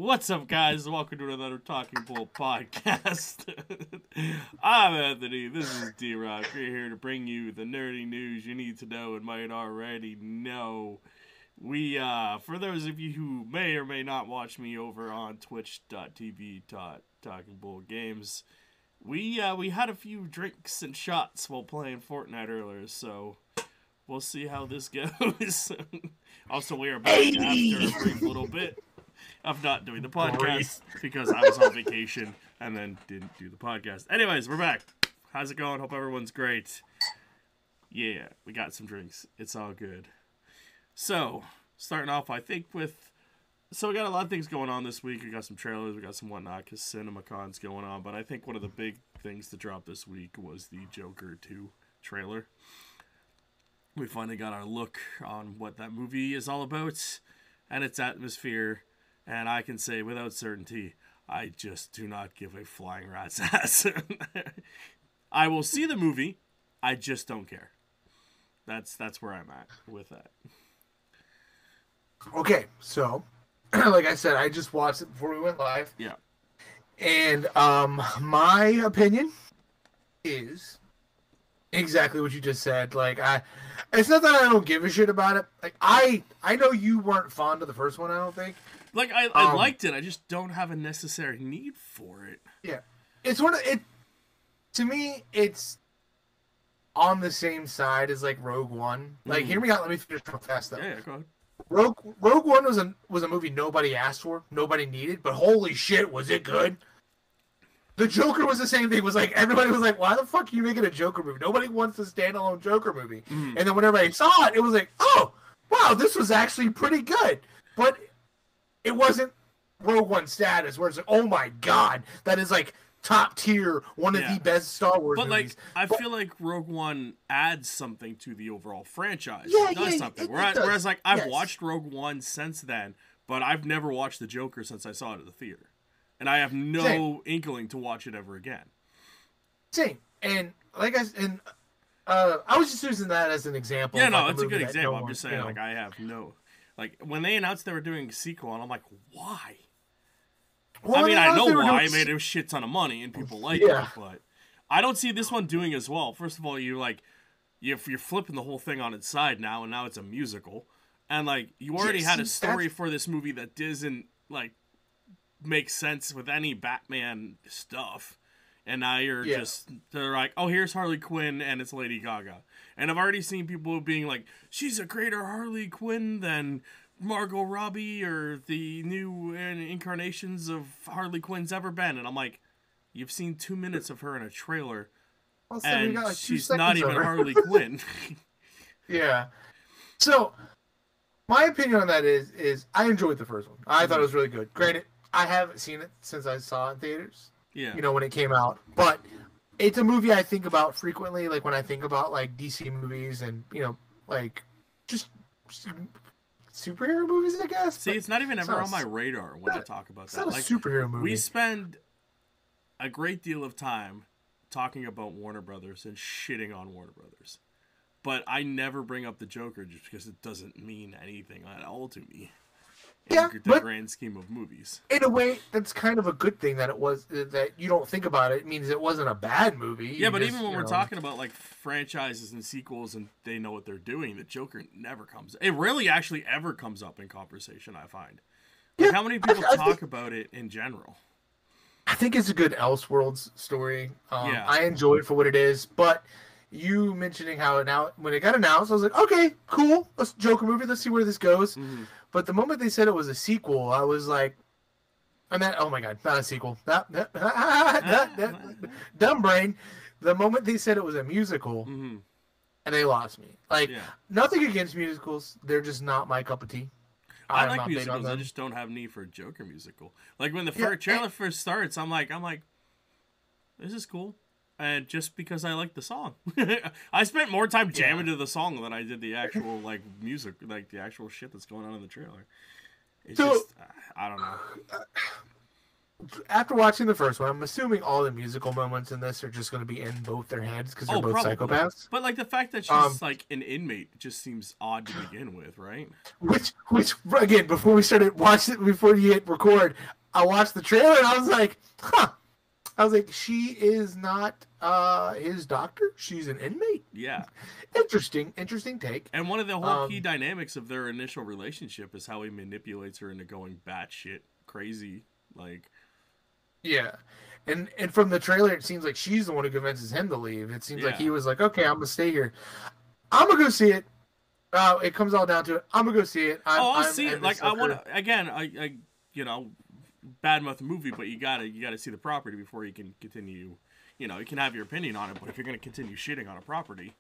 What's up, guys? Welcome to another Talking Bull podcast. I'm Anthony. This is Drock. We're here to bring you the nerdy news you need to know and might already know. We, for those of you who may or may not watch me over on twitch.tv/Talkingbullgames, we had a few drinks and shots while playing Fortnite earlier, so we'll see how this goes. Also, we are back after a brief little bit of not doing the podcast because I was on vacation and then didn't do the podcast. Anyways, we're back. How's it going? Hope everyone's great. Yeah, we got some drinks. It's all good. So, starting off, I think so we got a lot of things going on this week. We got some trailers, we got some whatnot, because CinemaCon's going on. But I think one of the big things to drop this week was the Joker 2 trailer. We finally got our look on what that movie is all about and its atmosphere. And I can say without certainty, I just do not give a flying rat's ass. I will see the movie, I just don't care. That's where I'm at with that. Okay, so, like I said, I just watched it before we went live. Yeah. And my opinion is exactly what you just said. Like, it's not that I don't give a shit about it. Like, I know you weren't fond of the first one, I don't think. Like, I liked it. I just don't have a necessary need for it. Yeah. It's to me, it's on the same side as, like, Rogue One. Like, hear me out. Let me finish real fast, though. Yeah, go ahead. Rogue One was a movie nobody asked for, nobody needed, but holy shit, was it good? The Joker was the same thing. It was like, everybody was like, why the fuck are you making a Joker movie? Nobody wants a standalone Joker movie. And then when everybody saw it, it was like, oh, wow, this was actually pretty good. But it wasn't Rogue One status where it's like, oh my god, that is like top tier, one of the best Star Wars movies. I feel like Rogue One adds something to the overall franchise. Yeah, it does something. Whereas like, I've watched Rogue One since then, but I've never watched the Joker since I saw it at the theater. And I have no inkling to watch it ever again. Same. And like I was just using that as an example. Yeah, no, it's a good example. I'm just saying, like, I have no... Like, when they announced they were doing a sequel, and I'm like, why? Well, I mean, I know why. It made a shit ton of money, and people like it, but I don't see this one doing as well. First of all, you're flipping the whole thing on its side now, and now it's a musical. And, like, you already had a story for this movie that doesn't, like, make sense with any Batman stuff. And now they're like, oh, here's Harley Quinn, and it's Lady Gaga. And I've already seen people being like, she's a greater Harley Quinn than Margot Robbie or the new incarnations of Harley Quinn's ever been. And I'm like, you've seen 2 minutes of her in a trailer, and got, like, she's not even Harley Quinn. Yeah. So, my opinion on that is I enjoyed the first one. I thought it was really good. Granted, I haven't seen it since I saw it in theaters. Yeah. You know, when it came out. But it's a movie I think about frequently, like when I think about, like, DC movies and, you know, like, just superhero movies, I guess. See, it's not even ever on my radar when I talk about that. It's not a superhero movie. We spend a great deal of time talking about Warner Brothers and shitting on Warner Brothers. But I never bring up the Joker just because it doesn't mean anything at all to me. In the grand scheme of movies. In a way, that's kind of a good thing that you don't think about it. It means it wasn't a bad movie. Yeah, but even when we're talking about, like, franchises and sequels and they know what they're doing, the Joker never comes. It rarely actually ever comes up in conversation, I find. Like, how many people talk about it in general? I think it's a good Elseworlds story. I enjoy it for what it is, but you mentioning how when it got announced, I was like, okay, cool, let's Joker movie, let's see where this goes. But the moment they said it was a sequel, I was like, oh my god, not a sequel. Dumb brain. The moment they said it was a musical, and they lost me. Like, nothing against musicals. They're just not my cup of tea. I like musicals. I just don't have need for a Joker musical. Like, when the trailer first starts, I'm like, this is cool. And just because I like the song. I spent more time jamming to the song than I did the actual, like, music, like, the actual shit that's going on in the trailer. It's just, I don't know. after watching the first one, I'm assuming all the musical moments in this are just going to be in both their heads because they're both probably. psychopaths. But like the fact that she's like an inmate just seems odd to begin with, right? Which again, before we started watching, before you hit record, I watched the trailer and I was like, huh. I was like, she is not his doctor. She's an inmate. Yeah. Interesting take. And one of the whole key dynamics of their initial relationship is how he manipulates her into going batshit crazy, like. Yeah, and from the trailer, it seems like she's the one who convinces him to leave. It seems like he was like, okay, I'm gonna stay here. I'm gonna go see it. It comes all down to it. I'm gonna go see it. I'll see it. Like I want to again. I you know, badmouth the movie, but you gotta see the property before you can continue. You know, you can have your opinion on it, but if you're gonna continue shitting on a property,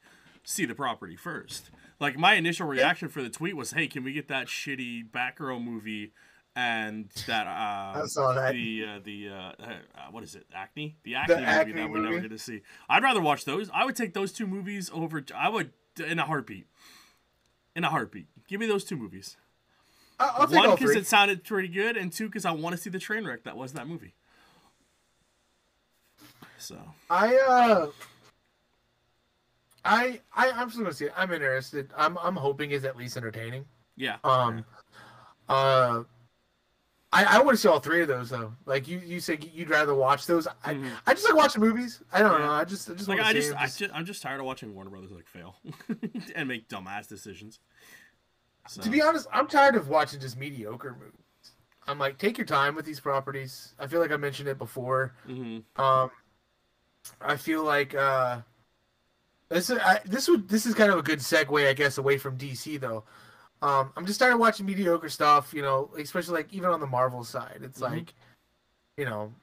see the property first. Like my initial reaction for the tweet was, "Hey, can we get that shitty Batgirl movie?" And that I saw that what is it? Acne? The Acne movie that we're never going to see. I'd rather watch those. I would take those two movies over. I would in a heartbeat. In a heartbeat. Give me those two movies. I'll take all one three. because it sounded pretty good, and two because I want to see the train wreck that was that movie. So I'm just gonna see it. I'm interested. I'm hoping it's at least entertaining. Yeah. I want to see all three of those though. Like you said, you'd rather watch those. I just like watching movies. I don't know. I just like I'm just tired of watching Warner Brothers like fail and make dumbass decisions. So. To be honest, I'm tired of watching just mediocre movies. I'm like, take your time with these properties. I feel like I mentioned it before. I feel like this is kind of a good segue, I guess, away from DC though. I'm just tired of watching mediocre stuff, you know, especially like even on the Marvel side. It's like, you know,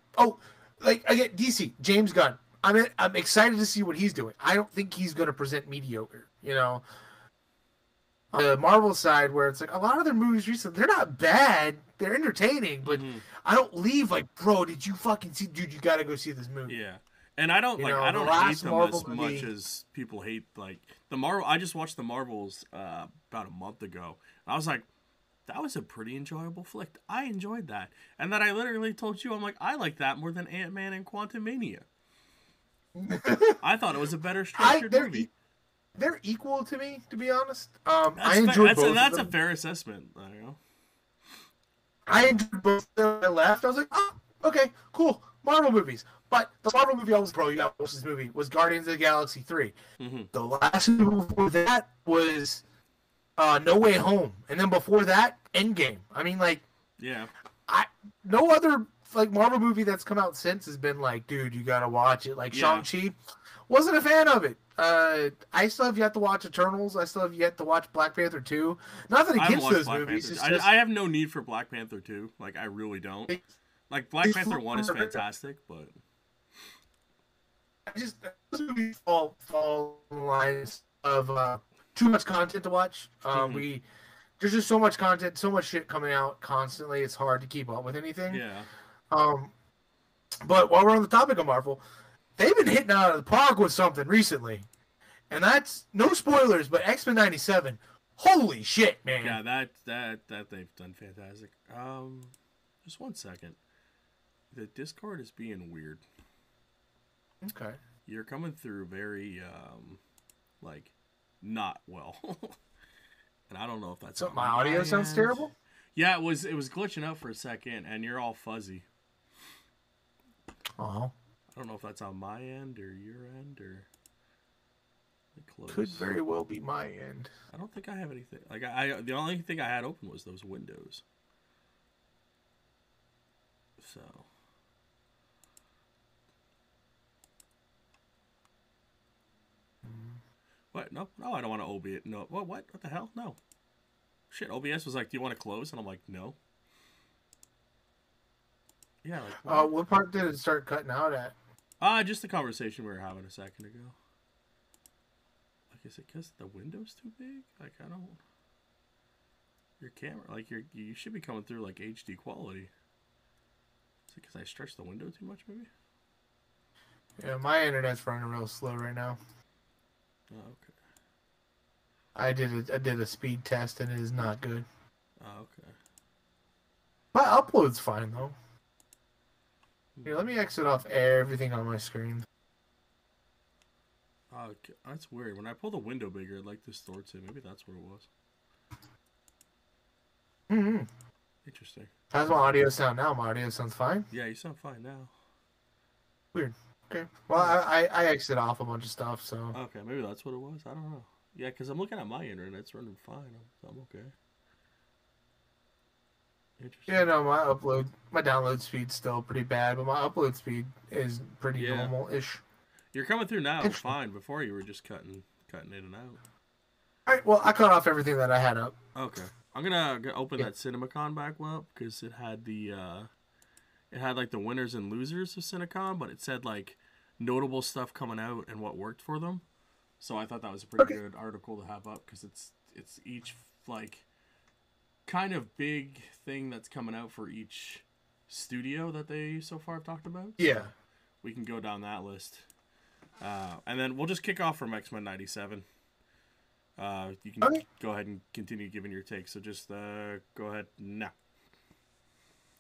like I get DC, James Gunn. I'm excited to see what he's doing. I don't think he's going to present mediocre, you know. On the Marvel side, where it's like a lot of their movies recently, they're not bad, they're entertaining, but I don't leave like, bro, did you fucking see? Dude, you got to go see this movie. Yeah. And I don't I don't hate them as much as people hate like the Marvel. I just watched the Marvels about a month ago. And I was like, that was a pretty enjoyable flick. I enjoyed that. And then I literally told you, I'm like, I like that more than Ant-Man and Quantumania. I thought it was a better structured movie. They're equal to me, to be honest. I enjoyed both. That's a fair assessment. I don't know. I enjoyed both. I left. I was like, oh, okay, cool. Marvel movies. But the Marvel movie I was you got to watch this movie was Guardians of the Galaxy 3. The last movie before that was No Way Home. And then before that, Endgame. I mean, like, no other like Marvel movie that's come out since has been like, dude, you got to watch it. Like Shang-Chi, wasn't a fan of it. I still have yet to watch Eternals. I still have yet to watch Black Panther 2. Nothing against those movies. It's just... I have no need for Black Panther 2. Like, I really don't. Like, Black Panther 1 is fantastic, but... I just those movies fall in the lines of too much content to watch. There's just so much content, so much shit coming out constantly. It's hard to keep up with anything. Yeah. But while we're on the topic of Marvel, they've been hitting out of the park with something recently, and that's no spoilers, but X-Men '97. Holy shit, man! Yeah, that they've done fantastic. Just 1 second. The Discord is being weird. Okay. You're coming through very, like, not well. And I don't know if that's... So my audio sounds terrible? Yeah, it was glitching out for a second, and you're all fuzzy. Oh. I don't know if that's on my end or your end, or... Close. Could very well be my end. I don't think I have anything. Like, the only thing I had open was those windows. So... What? No, I don't want to OBS. No, what the hell? No. Shit, OBS was like, do you want to close? And I'm like, no. Yeah, like... what part did it start cutting out at? Just the conversation we were having a second ago. Like, is it because the window's too big? Like, I don't... Your camera, like, you should be coming through, like, HD quality. Is it because I stretched the window too much, maybe? Yeah, my internet's running real slow right now. Oh, okay. I did a speed test and it is not good. Oh, okay. My upload's fine though. Here, let me exit off everything on my screen. That's weird. When I pull the window bigger, it like distorts it. Maybe that's what it was. Mm-hmm. Interesting. How's my audio sound now? My audio sounds fine? Yeah, you sound fine now. Weird. Okay. Well, I exit off a bunch of stuff, so... Okay, maybe that's what it was. I don't know. Yeah, because I'm looking at my internet. It's running fine. I'm okay. Interesting. Yeah, no, my download speed's still pretty bad, but my upload speed is pretty normal-ish. You're coming through now fine. Before you were just cutting in and out. Alright, well, I cut off everything that I had up. Okay. I'm gonna open that CinemaCon back up because it had like the winners and losers of CinemaCon, but it said like notable stuff coming out and what worked for them. So I thought that was a pretty good article to have up because it's each like kind of big thing that's coming out for each studio that they so far have talked about. Yeah. So we can go down that list. And then we'll just kick off from X-Men 97. You can go ahead and continue giving your take. So just go ahead now.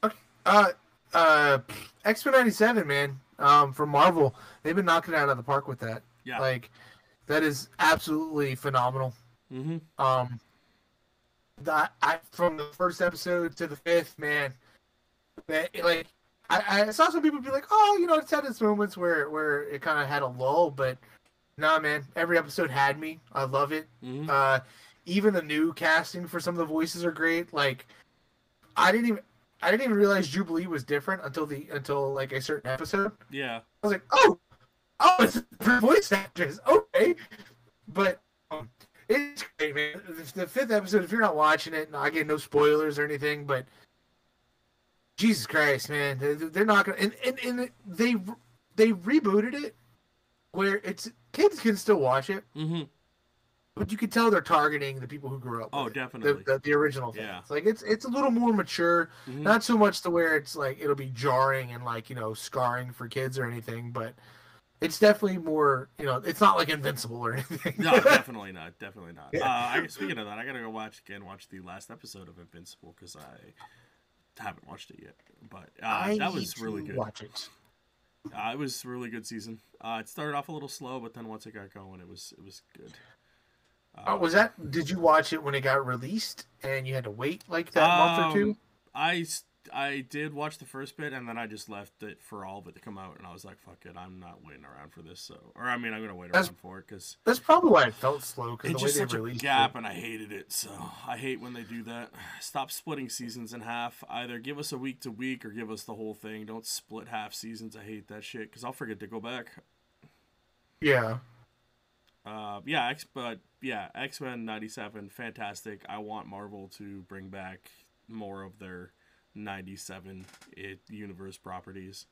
Okay. X-Men 97, man. From Marvel, they've been knocking it out of the park with that. Yeah. Like, that is absolutely phenomenal. Mm-hmm. From the first episode to the fifth, man. I saw some people be like, oh, it's had its moments where it kind of had a lull, but nah, man, every episode had me. I love it. Mm-hmm. Even the new casting for some of the voices are great. Like, I didn't even realize Jubilee was different until like a certain episode. Yeah. I was like, oh, it's a different voice actress. Okay, but it's great, man. The fifth episode, if you're not watching it, again, no spoilers or anything, but Jesus Christ, man, they're not gonna. And they rebooted it where kids can still watch it. Mm-hmm. But you can tell they're targeting the people who grew up. Oh, with definitely. The original thing. Yeah. Like it's a little more mature. Mm-hmm. Not so much to where it's like it'll be jarring and like scarring for kids or anything, but it's definitely more. It's not like Invincible or anything. No, definitely not. Definitely not. Yeah. Speaking of that, I gotta go watch the last episode of Invincible because I haven't watched it yet. But that was really good. Watch it. It was a really good season. It started off a little slow, but then once it got going, it was good. Did you watch it when it got released and you had to wait like that month or two? I did watch the first bit and then I just left it for all of it to come out and I was like, fuck it, I'm not waiting around for this. I'm gonna wait around for it because that's probably why it felt slow because it's the way just they such a released gap it. And I hated it. So I hate when they do that. Stop splitting seasons in half. Either give us a week to week or give us the whole thing. Don't split half seasons. I hate that shit because I'll forget to go back. Yeah. X-Men 97, fantastic. I want Marvel to bring back more of their 97 universe properties.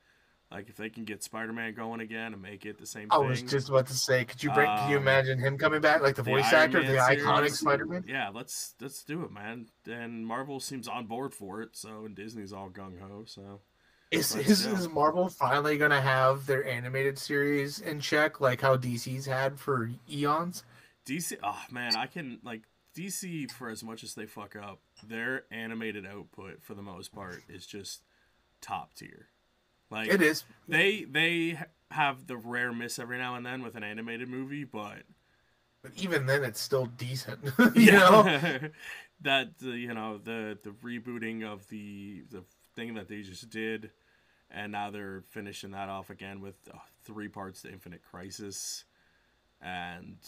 Like if they can get Spider-Man going again and make it the same thing. I was just about to say, could you imagine him coming back, like the voice actor, the iconic Spider-Man? Yeah, let's do it, man. And Marvel seems on board for it, and Disney's all gung-ho, so... Is Marvel finally going to have their animated series in check, like how DC's had for eons? DC, DC, for as much as they fuck up, their animated output, for the most part, is just top tier. Like, it is. They have the rare miss every now and then with an animated movie, but even then, it's still decent. That the rebooting of the thing that they just did, and now they're finishing that off again with 3 parts to Infinite Crisis, and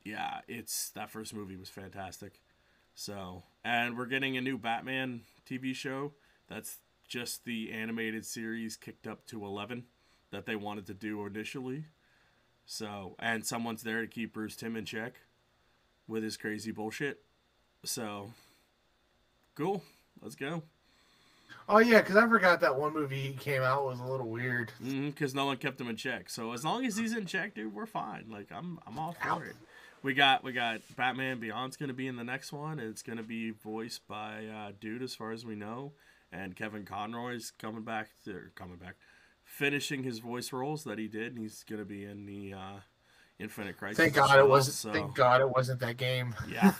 that first movie was fantastic. So, and we're getting a new Batman TV show that's just the animated series kicked up to 11 that they wanted to do initially. So, and someone's there to keep Bruce Timm in check with his crazy bullshit. So, cool. Let's go. Oh yeah, because I forgot that one movie he came out was a little weird. Because no one kept him in check. So as long as he's in check, dude, we're fine. Like I'm all for it. We got Batman Beyond's gonna be in the next one. And it's gonna be voiced by Dude, as far as we know, and Kevin Conroy's coming back, finishing his voice roles that he did. And he's gonna be in the Infinite Crisis. Thank God it wasn't. So. Thank God it wasn't that game. Yeah.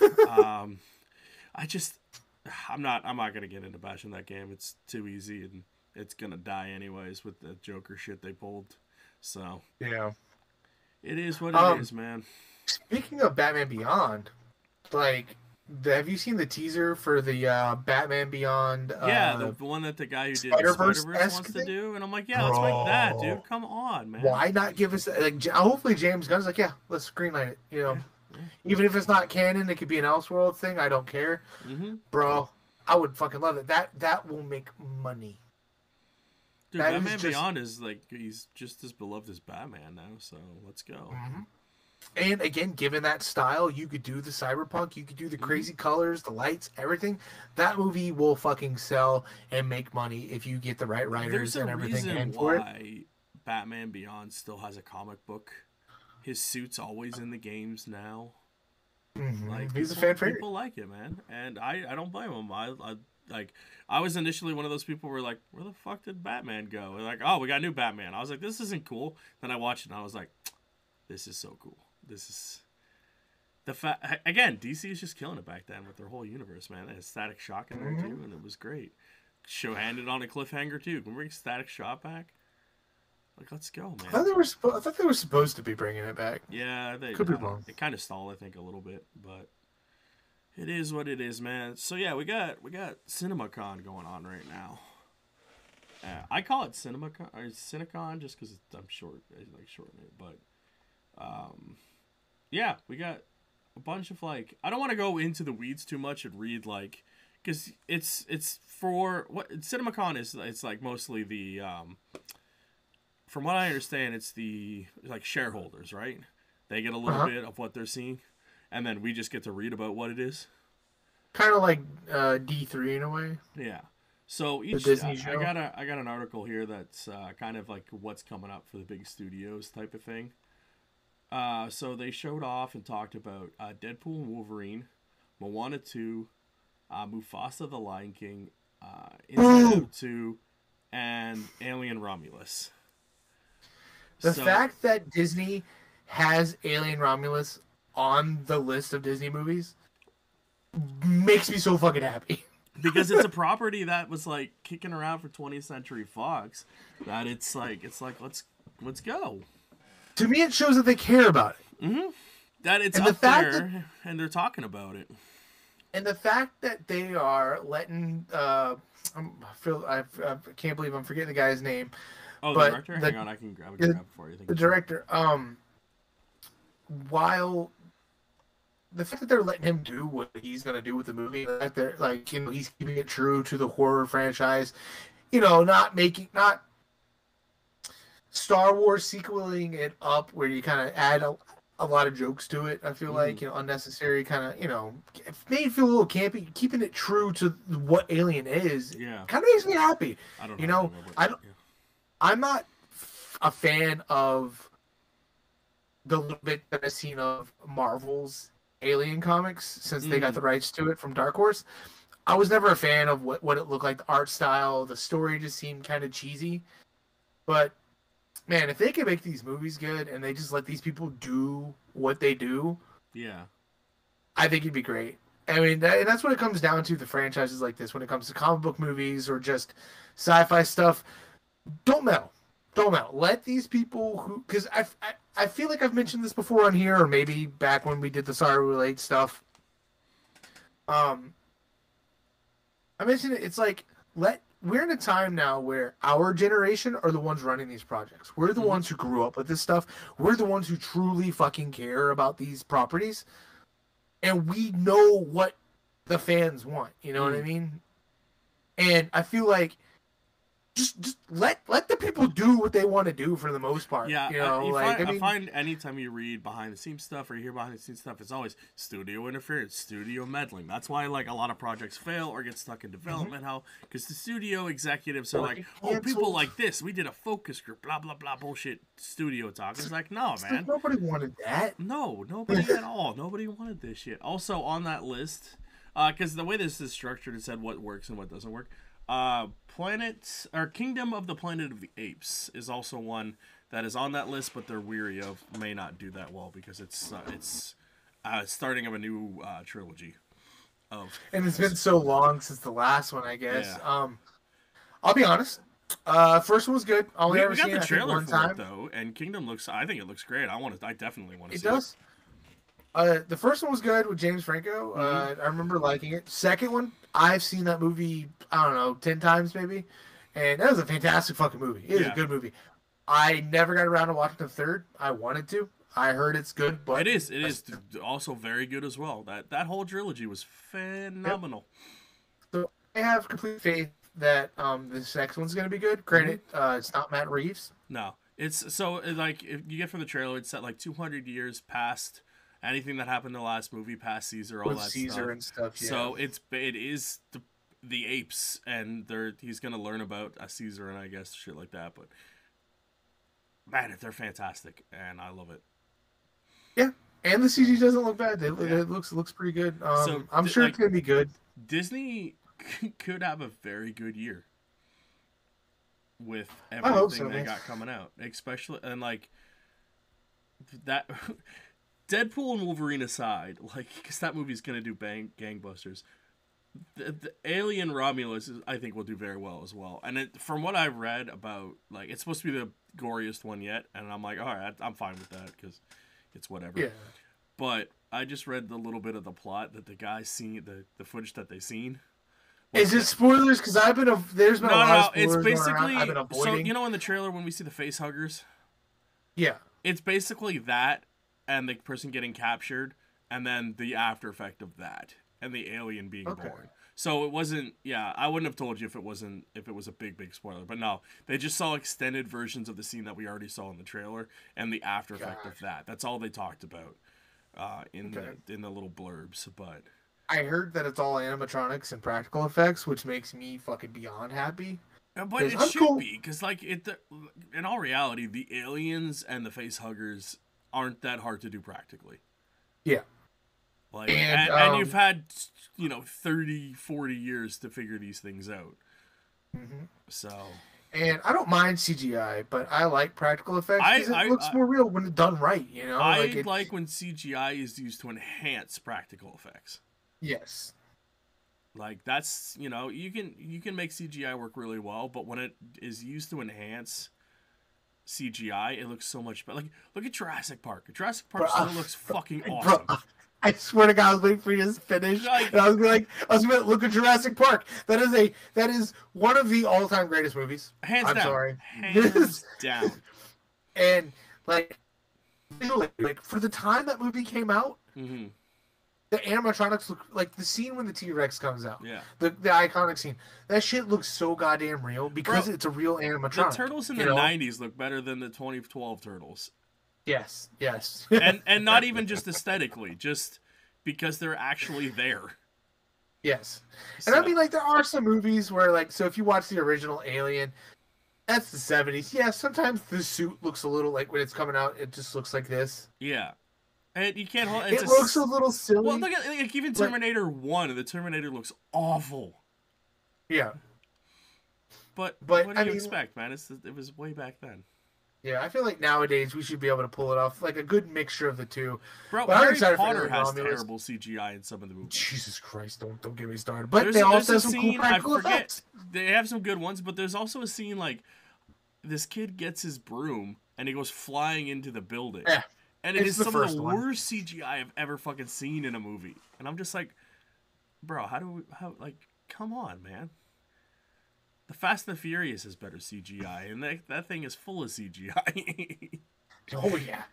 I'm not gonna get into bashing that game. It's too easy, and it's gonna die anyways with the Joker shit they pulled. So Yeah. it is what it is, man. Speaking of Batman Beyond, like, have you seen the teaser for the Batman Beyond? Yeah, the one that the guy who did the Spider-Verse Spider-Verse wants to do, and I'm like, yeah, let's Bro, make that, dude. Come on, man. why not give us like? Hopefully, James Gunn's like, yeah, let's greenlight it. You know, even if it's not canon, it could be an Elseworld thing. I don't care, bro. I would fucking love it. That will make money. Dude, Batman Beyond is like, he's just as beloved as Batman now, so let's go. And again, given that style, you could do the cyberpunk, you could do the crazy colors, the lights, everything. That movie will fucking sell and make money if you get the right writers and everything. There's a reason why Batman Beyond still has a comic book. His suit's always in the games now. Like, he's a fan favorite. People like it, man, and I don't blame him. I was initially one of those people who were like, where the fuck did Batman go? They're like, oh, we got a new Batman. I was like, this isn't cool. Then I watched it and I was like, this is so cool. This is again, DC is just killing it back then with their whole universe, man. They had Static Shock in there too, and it was great. Show handed on a cliffhanger too. Can we bring Static Shock back? Like, let's go, man. I thought they were supposed to be bringing it back. Yeah, they could be wrong. It kind of stalled, I think, a little bit, but it is what it is, man. So yeah, we got CinemaCon going on right now. I call it CinemaCon or CinemaCon just because I'm short. I like shorten it, but yeah, we got a bunch of like. I don't want to go into the weeds too much and read like, because it's for what CinemaCon is. It's like mostly the from what I understand, it's the like shareholders, right? They get a little bit of what they're seeing, and then we just get to read about what it is. Kind of like D3 in a way. Yeah. So each Disney show. I got an article here that's kind of like what's coming up for the big studios type of thing. So they showed off and talked about Deadpool and Wolverine, Moana 2, Mufasa the Lion King, Inside Out 2, and Alien Romulus. The fact that Disney has Alien Romulus on the list of Disney movies makes me so fucking happy. Because it's a property that was like kicking around for 20th Century Fox, that it's like let's go. To me, it shows that they care about it. That it's up there, and they're talking about it. And the fact that they are letting, I can't believe I'm forgetting the guy's name. Oh, the director? Hang on, I can grab it for you. The director, while the fact that they're letting him do what he's gonna do with the movie, that they're like, you know, he's keeping it true to the horror franchise, you know, not Star Wars sequeling it up where you kind of add a lot of jokes to it. I feel like, you know, unnecessary kind of, you know, it made it feel a little campy. Keeping it true to what Alien is, kind of makes me happy. I don't know. I'm not a fan of the little bit that I've seen of Marvel's Alien comics since they got the rights to it from Dark Horse. I was never a fan of what it looked like, the art style. The story just seemed kind of cheesy. But man, if they can make these movies good and they just let these people do what they do, I think it'd be great. I mean, and that's what it comes down to, the franchises like this. When it comes to comic book movies or just sci-fi stuff, don't meddle. Let these people who... Because I feel like I've mentioned this before on here, or maybe back when we did the Sorry Relate stuff. I mentioned it. It's like, we're in a time now where our generation are the ones running these projects. We're the ones who grew up with this stuff. We're the ones who truly fucking care about these properties. And we know what the fans want. You know what I mean? And I feel like just let the people do what they want to do for the most part. Yeah, you know, I find anytime you read behind the scenes stuff or you hear behind the scenes stuff, it's always studio interference, studio meddling. That's why like a lot of projects fail or get stuck in development. Because the studio executives are like, oh, people like this. We did a focus group, blah blah blah bullshit studio talk. It's like, no, man, nobody wanted that. No, nobody at all. Nobody wanted this shit. Also on that list, because the way this is structured, it said what works and what doesn't work. Kingdom of the Planet of the Apes is also one that is on that list, but they're weary of, may not do that well because it's starting of a new trilogy. And it's been so long since the last one, I guess. Yeah. I'll be honest, First one was good. Only ever We got seen the it, I think, trailer one for time. it though, and Kingdom looks. I think it looks great. I definitely want to It see it. does. The first one was good with James Franco. I remember liking it. Second one, I've seen that movie, I don't know, 10 times maybe. And that was a fantastic fucking movie. It was a good movie. I never got around to watching the third. I wanted to. I heard it's good, but... It is also very good as well. That whole trilogy was phenomenal. Yep. So I have complete faith that this next one's going to be good. Granted, it's not Matt Reeves. No. It's so, like, if you get from the trailer, it's set like 200 years past anything that happened in the last movie, past Caesar, all With that Caesar stuff. and stuff, yeah. So it is the apes, and he's gonna learn about a Caesar and I guess shit like that. But man, they're fantastic, and I love it. Yeah, and the CG doesn't look bad. It looks pretty good. So, I'm sure it's gonna be good. Disney could have a very good year with everything they got coming out, especially and like that. Deadpool and Wolverine aside, like, because that movie's gonna do gangbusters. The Alien Romulus, I think, will do very well as well. And from what I've read about, like, it's supposed to be the goriest one yet, and I'm like, all right, I'm fine with that because it's whatever. Yeah. But I just read the little bit of the plot that the guys seen, the footage that they seen. Is it spoilers? Because there's been a lot of spoilers. It's basically I've been avoiding. So in the trailer when we see the face huggers. Yeah. It's basically that. And the person getting captured, and then the after effect of that, and the alien being born. So it wasn't. Yeah, I wouldn't have told you if it was a big spoiler. But no, they just saw extended versions of the scene that we already saw in the trailer, and the after effect of that. That's all they talked about in the little blurbs. But I heard that it's all animatronics and practical effects, which makes me fucking beyond happy. But it should be, because like in all reality, the aliens and the face huggers aren't that hard to do practically. Yeah. Like, and you've had, 30, 40 years to figure these things out. Mm-hmm. So. And I don't mind CGI, but I like practical effects because it looks more real when it's done right, I like when CGI is used to enhance practical effects. Yes. Like, that's, you can make CGI work really well, but when it is used to enhance CGI, it looks so much better. Like, look at Jurassic Park. Jurassic Park still looks fucking awesome. I swear to God, I was waiting for you to finish, and I was gonna look at Jurassic Park. That is one of the all-time greatest movies. Hands down. Sorry. Hands down. And like for the time that movie came out, the animatronics look like the scene when the T-Rex comes out. Yeah. The iconic scene. That shit looks so goddamn real because it's a real animatronic. The turtles in the 90s look better than the 2012 turtles. Yes. and not even just aesthetically, just because they're actually there. Yes. And I mean, like, there are some movies where, like, so if you watch the original Alien, that's the 70s. Yeah, sometimes the suit looks a little like when it's coming out, it just looks like this. Yeah. And you can't hold it. Looks a little silly. Well, look at like even Terminator 1. The Terminator looks awful. Yeah. But what do you expect, man? It was way back then. Yeah, I feel like nowadays we should be able to pull it off, like a good mixture of the two. Bro, Harry Potter has terrible CGI in some of the movies. Jesus Christ, don't get me started. But they also have some cool practical effects. They have some good ones, but there's also a scene like this kid gets his broom and he goes flying into the building. Yeah. And it is some of the worst CGI I've ever fucking seen in a movie. And I'm just like, bro, come on, man. The Fast and the Furious is better CGI, and that thing is full of CGI. Oh, yeah.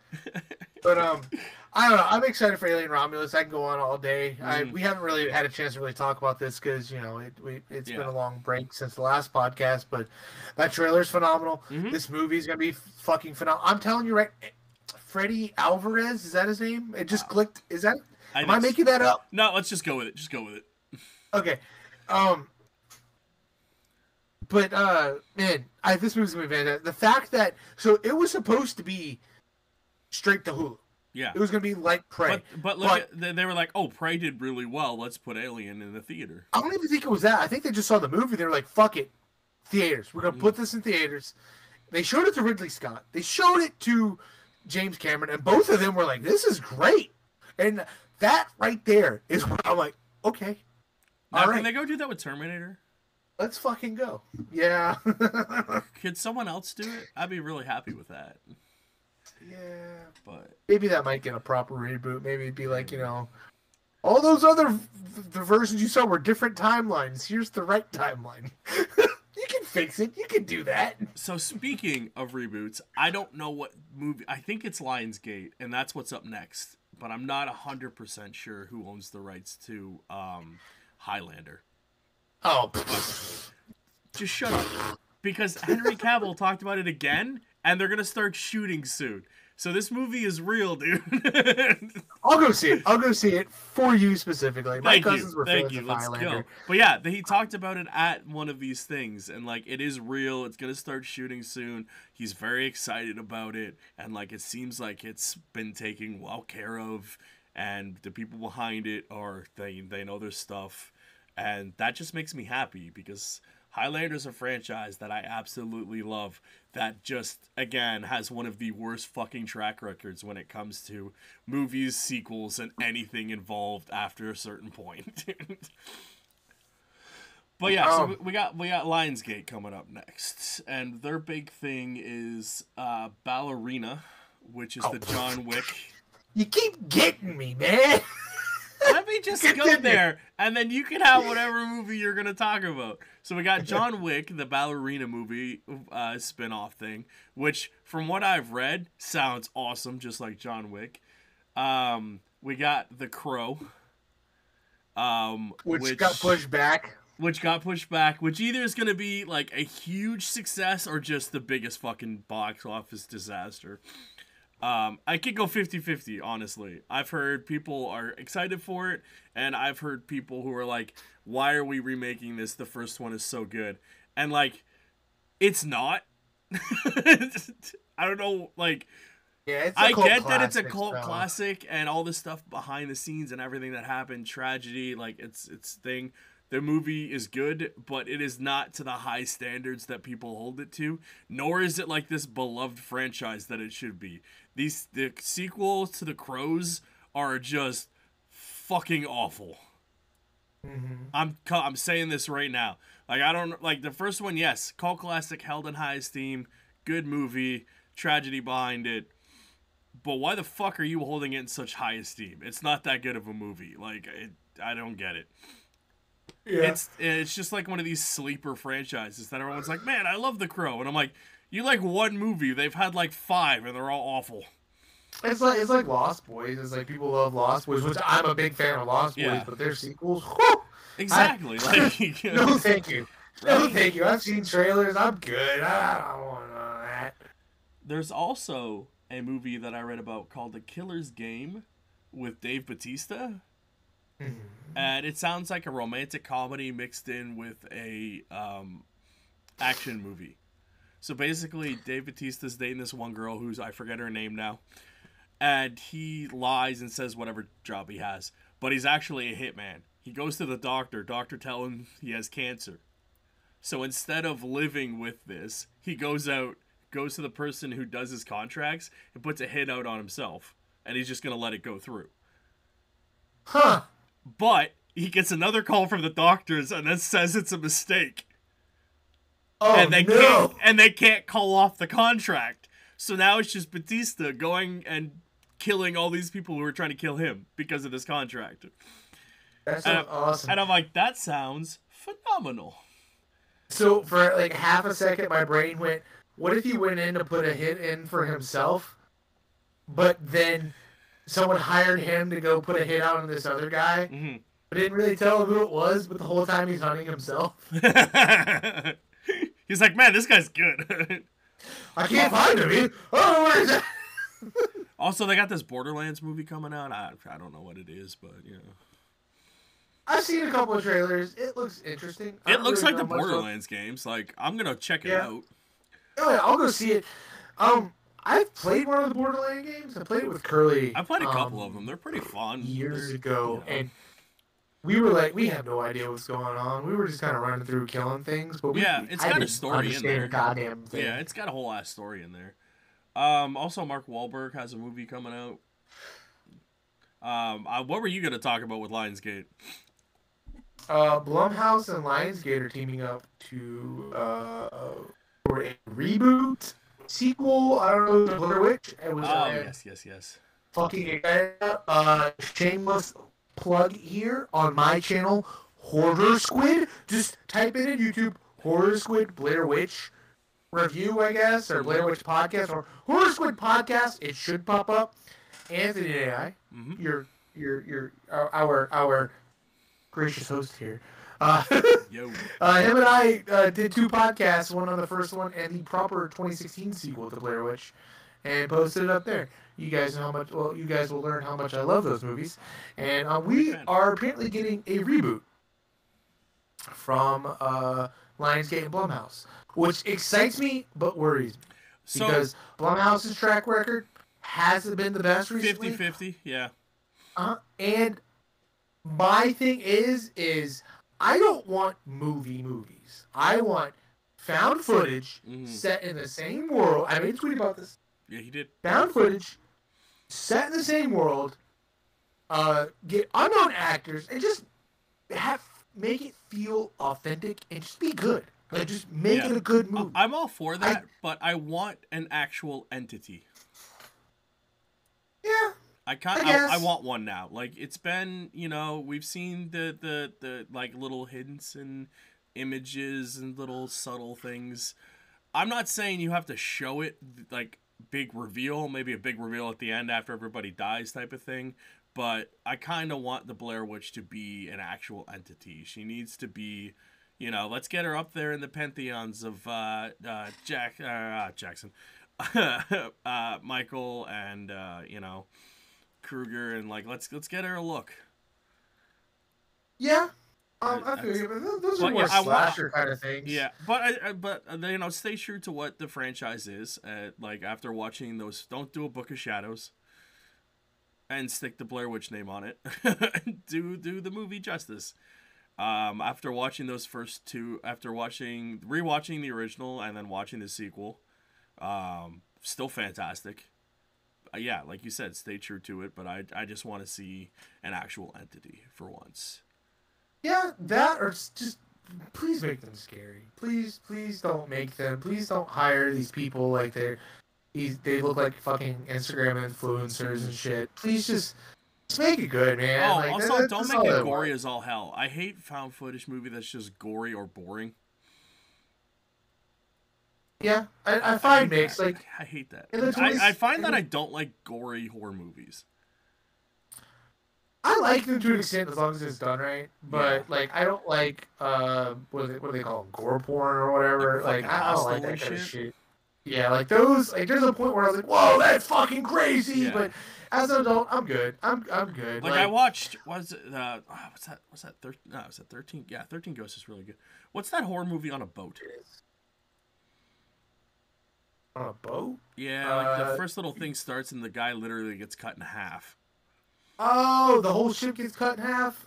But, I don't know. I'm excited for Alien Romulus. I can go on all day. We haven't really had a chance to really talk about this because, it's been a long break since the last podcast, but that trailer's phenomenal. Mm-hmm. This movie's going to be fucking phenomenal. I'm telling you, right, Freddy Alvarez, is that his name? It just clicked. Is that? Am I making that up? No, let's just go with it. Just go with it. Okay. But man, this movie's gonna be fantastic. The fact that it was supposed to be straight to Hulu. Yeah. It was gonna be like Prey. But look, they were like, oh, Prey did really well. Let's put Alien in the theater. I don't even think it was that. I think they just saw the movie. They were like, fuck it, theaters. We're gonna put this in theaters. They showed it to Ridley Scott. They showed it to James Cameron, and both of them were like, this is great. And that right there is where I'm like, okay. Now, can they go do that with Terminator? Let's fucking go. Yeah. Could someone else do it? I'd be really happy with that. Yeah. But maybe that might get a proper reboot. Maybe it'd be like, all those other the versions you saw were different timelines. Here's the right timeline. You can fix it. You can do that. So speaking of reboots, I don't know what movie. I think it's Lionsgate, and that's what's up next. But I'm not 100% sure who owns the rights to Highlander. Oh. Just shut up. Because Henry Cavill talked about it again, and they're going to start shooting soon. So this movie is real, dude. I'll go see it. I'll go see it for you specifically. My cousins were Thank fans you. of Let's Highlander. go. But yeah, he talked about it at one of these things, and like it is real. It's gonna start shooting soon. He's very excited about it, and like it seems like it's been taken well care of, and the people behind it they know their stuff, and that just makes me happy because Highlander's a franchise that I absolutely love that just, again, has one of the worst fucking track records when it comes to movies, sequels, and anything involved after a certain point. But yeah, so we got Lionsgate coming up next, and their big thing is Ballerina, which is the John Wick. You keep getting me, man. Let me just go there, and then you can have whatever movie you're going to talk about. So we got John Wick, the Ballerina movie spin-off thing, which, from what I've read, sounds awesome, just like John Wick. We got The Crow. Which got pushed back. Which got pushed back, which either is going to be, like, a huge success or just the biggest fucking box office disaster. I could go 50-50, honestly. I've heard people are excited for it, and I've heard people who are like, why are we remaking this? The first one is so good. And, like, it's not. I don't know, like, yeah, I get that it's a cult classic and all this stuff behind the scenes and everything that happened, tragedy, like, it's thing. The movie is good, but it is not to the high standards that people hold it to, nor is it like this beloved franchise that it should be. The sequels to The Crows are just fucking awful. Mm-hmm. I'm saying this right now. Like, I don't like the first one. Yes, cult classic, held in high esteem, good movie, tragedy behind it. But why the fuck are you holding it in such high esteem? It's not that good of a movie. Like, I don't get it. Yeah. It's just like one of these sleeper franchises that everyone's like, man, I love The Crow, and I'm like, you like one movie? They've had like 5, and they're all awful. It's like Lost Boys. It's like people love Lost Boys, which I'm a big fan of Lost Boys, but their sequels, whew, exactly. No, thank you. No, thank you. I've seen trailers. I'm good. I don't want none of that. There's also a movie that I read about called The Killer's Game with Dave Bautista. And it sounds like a romantic comedy mixed in with a action movie. So basically, Dave Bautista's dating this one girl who's, I forget her name now, and he lies and says whatever job he has, but he's actually a hitman. He goes to the doctor tell him he has cancer. So instead of living with this, he goes to the person who does his contracts and puts a hit out on himself, and he's just going to let it go through. Huh. But he gets another call from the doctors and then says it's a mistake. Oh, and they can't call off the contract. So now it's just Batista going and killing all these people who are trying to kill him because of this contract. That's awesome. And I'm like, that sounds phenomenal. So for like half a second, my brain went, what if he went in to put a hit in for himself, but then someone hired him to go put a hit out on this other guy, but didn't really tell him who it was, but the whole time he's hunting himself. He's like, man, this guy's good. I can't find him. Oh, where is it? Also, they got this Borderlands movie coming out. I don't know what it is, but, you know. I've seen a couple of trailers. It looks interesting. It looks like the Borderlands games. Like, I'm going to check it out. Oh, yeah, I'll go see it. I've played one of the Borderlands games. I played it with Curly. I played a couple of them. They're pretty fun. Years ago, and we were like, we have no idea what's going on. We were just kind of running through killing things. But it's got a story in there. Goddamn thing. Yeah, it's got a whole ass story in there. Also, Mark Wahlberg has a movie coming out. What were you going to talk about with Lionsgate? Blumhouse and Lionsgate are teaming up to for a reboot sequel. I don't know, the Blair Witch. It was Oh, yes. fucking excited about. Shameless plug here on my channel, Horror Squid. Just type it in YouTube, Horror Squid Blair Witch review, I guess, or Blair Witch podcast, or Horror Squid podcast. It should pop up. Anthony and I, our gracious host here. Yo. Him and I did 2 podcasts, one on the first one and the proper 2016 sequel to Blair Witch, and posted it up there. You guys know how much. Well, you guys will learn how much I love those movies, and we are apparently getting a reboot from Lionsgate and Blumhouse, which excites me but worries me because Blumhouse's track record hasn't been the best recently. 50-50, yeah. And my thing is I don't want movies. I want found footage set in the same world. I made a tweet about this. Yeah, he did. Found footage set in the same world. Get unknown actors and just make it feel authentic and just be good. Like just make it a good movie. I'm all for that, but I want an actual entity. Yeah. I want one now. Like it's been, we've seen the like little hints and images and little subtle things. I'm not saying you have to show it like big reveal, maybe a big reveal at the end after everybody dies type of thing, but I kind of want the Blair Witch to be an actual entity. She needs to be, let's get her up there in the pantheons of Jackson, Michael and Kruger, and like let's get her a look. Yeah, I feel you. But those are more slasher kind of things. Yeah, but stay true to what the franchise is. Like after watching those, don't do a Book of Shadows, and stick the Blair Witch name on it. do the movie justice. After watching those first 2, after rewatching the original and then watching the sequel, still fantastic. Yeah, like you said, stay true to it, but I just want to see an actual entity for once. Yeah, that or just please make them scary. Please don't make them. Please don't hire these people like they look like fucking Instagram influencers and shit. Please just make it good, man. Oh, like, also don't make it gory as all hell. I hate found footage movie that's just gory or boring. Yeah, I find mixed. Like I hate that. I find that I don't like gory horror movies. I like them to an extent as long as it's done right, but like I don't like what do they call them? Gore porn or whatever. Like I don't like that kind of shit. Yeah, like those. Like there's a point where I was like, "Whoa, that's fucking crazy!" Yeah. But as an adult, I'm good. I'm good. Like I watched. What's that? What's that? 13? No, was that 13? Yeah, 13 Ghosts is really good. What's that horror movie on a boat? On a boat? Yeah, like the first little thing starts and the guy literally gets cut in half. Oh, the whole ship gets cut in half?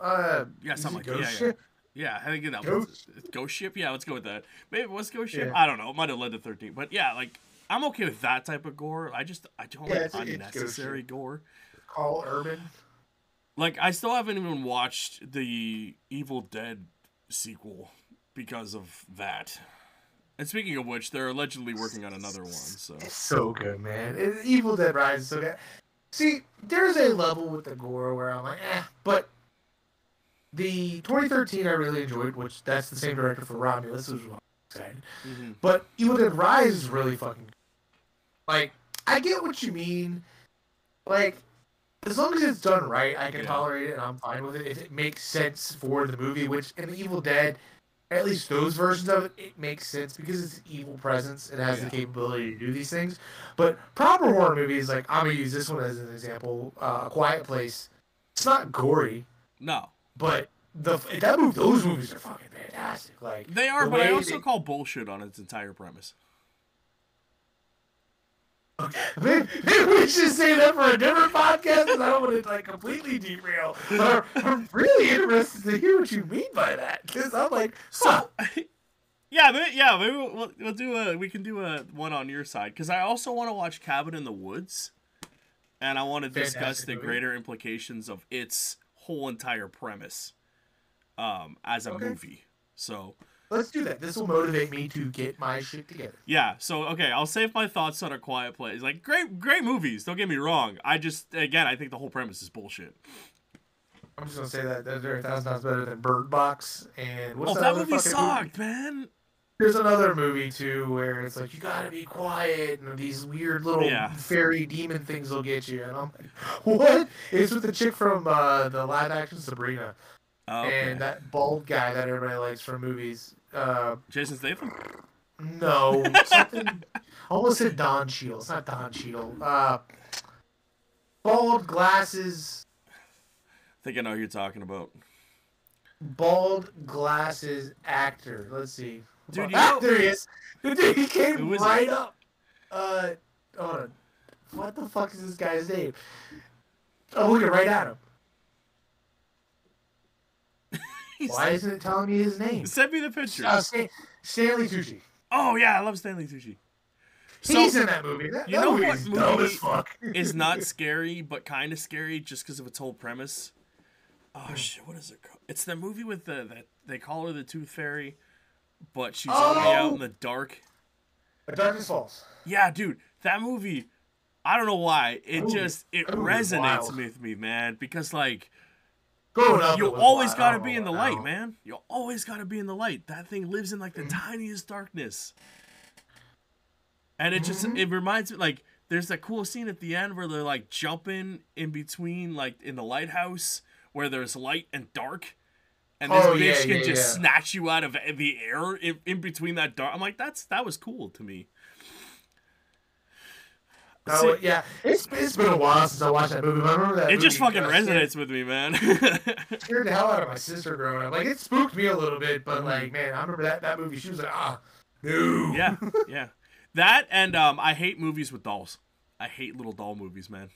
Yeah, something like that. Ship? Yeah, I think that was Ghost Ship? Yeah, let's go with that. Maybe it was Ghost Ship? Yeah. I don't know. It might have led to 13. But yeah, like, I'm okay with that type of gore. I don't like unnecessary gore. Call Urban. Like, I still haven't even watched the Evil Dead sequel because of that. And speaking of which, they're allegedly working on another one. So it's so good, man. Evil Dead Rise is so good. See, there's a level with the gore where I'm like, but the 2013 I really enjoyed, which that's the same director for Romulus, which was excited. Mm-hmm. But Evil Dead Rise is really fucking good. Like, I get what you mean. Like, as long as it's done right, I can tolerate it and I'm fine with it. If it makes sense for the movie, which in the Evil Dead, at least those versions of it, it makes sense because it's an evil presence. It has the capability to do these things. But proper horror movies, like I'm gonna use this one as an example, A Quiet Place. It's not gory. No. But those movies are fucking fantastic. Like they are, but I also call bullshit on its entire premise. Maybe we should say that for a different podcast because I don't want to completely derail. But I'm really interested to hear what you mean by that because I'm like, so. Maybe we'll do we can do a one on your side because I also want to watch Cabin in the Woods, and I want to discuss the greater implications of its whole entire premise. as a movie. So let's do that. This will motivate me to get my shit together. Yeah, so okay, I'll save my thoughts on A Quiet Place. Like great movies, don't get me wrong. I think the whole premise is bullshit. I'm just gonna say that they're 1,000 times better than Bird Box and what's that movie sucked, man. There's another movie too where it's like you gotta be quiet and these weird little fairy demon things will get you, and I'm like, what? It's with the chick from the live action Sabrina, and that bald guy that everybody likes from movies. Jason Statham? No, something. I almost said Don Cheadle. It's not Don Cheadle. Bald glasses. I think I know who you're talking about. Bald glasses actor. Let's see. Dude, there he is. Dude, he came right up. Hold on. What the fuck is this guy's name? Oh, looking right at him. Why isn't it telling me his name? Send me the picture. Stanley Tucci. Oh yeah, I love Stanley Tucci. He's in that movie. That movie is dumb as fuck. Is not scary, but kind of scary just because of its whole premise. Oh shit, what is it called? It's the movie with that they call her the Tooth Fairy, but she's only out in the dark. The Darkness Falls. Yeah, dude, that movie. I don't know why it resonates with me, man. Because like, you always gotta be in the light, man. You always gotta be in the light. That thing lives in like the tiniest darkness. And it just, it reminds me, like, there's that cool scene at the end where they're, like, jumping in between, like, in the lighthouse, where there's light and dark. And this bitch can just snatch you out of the air in between that dark. I'm like, that was cool to me. Oh, yeah. It's been a while since I watched that movie, but I remember that It just fucking resonates with me, man. Scared the hell out of my sister growing up. Like, it spooked me a little bit, but, like, man, I remember that movie. She was like, no. Yeah. That and I hate movies with dolls. I hate little doll movies, man.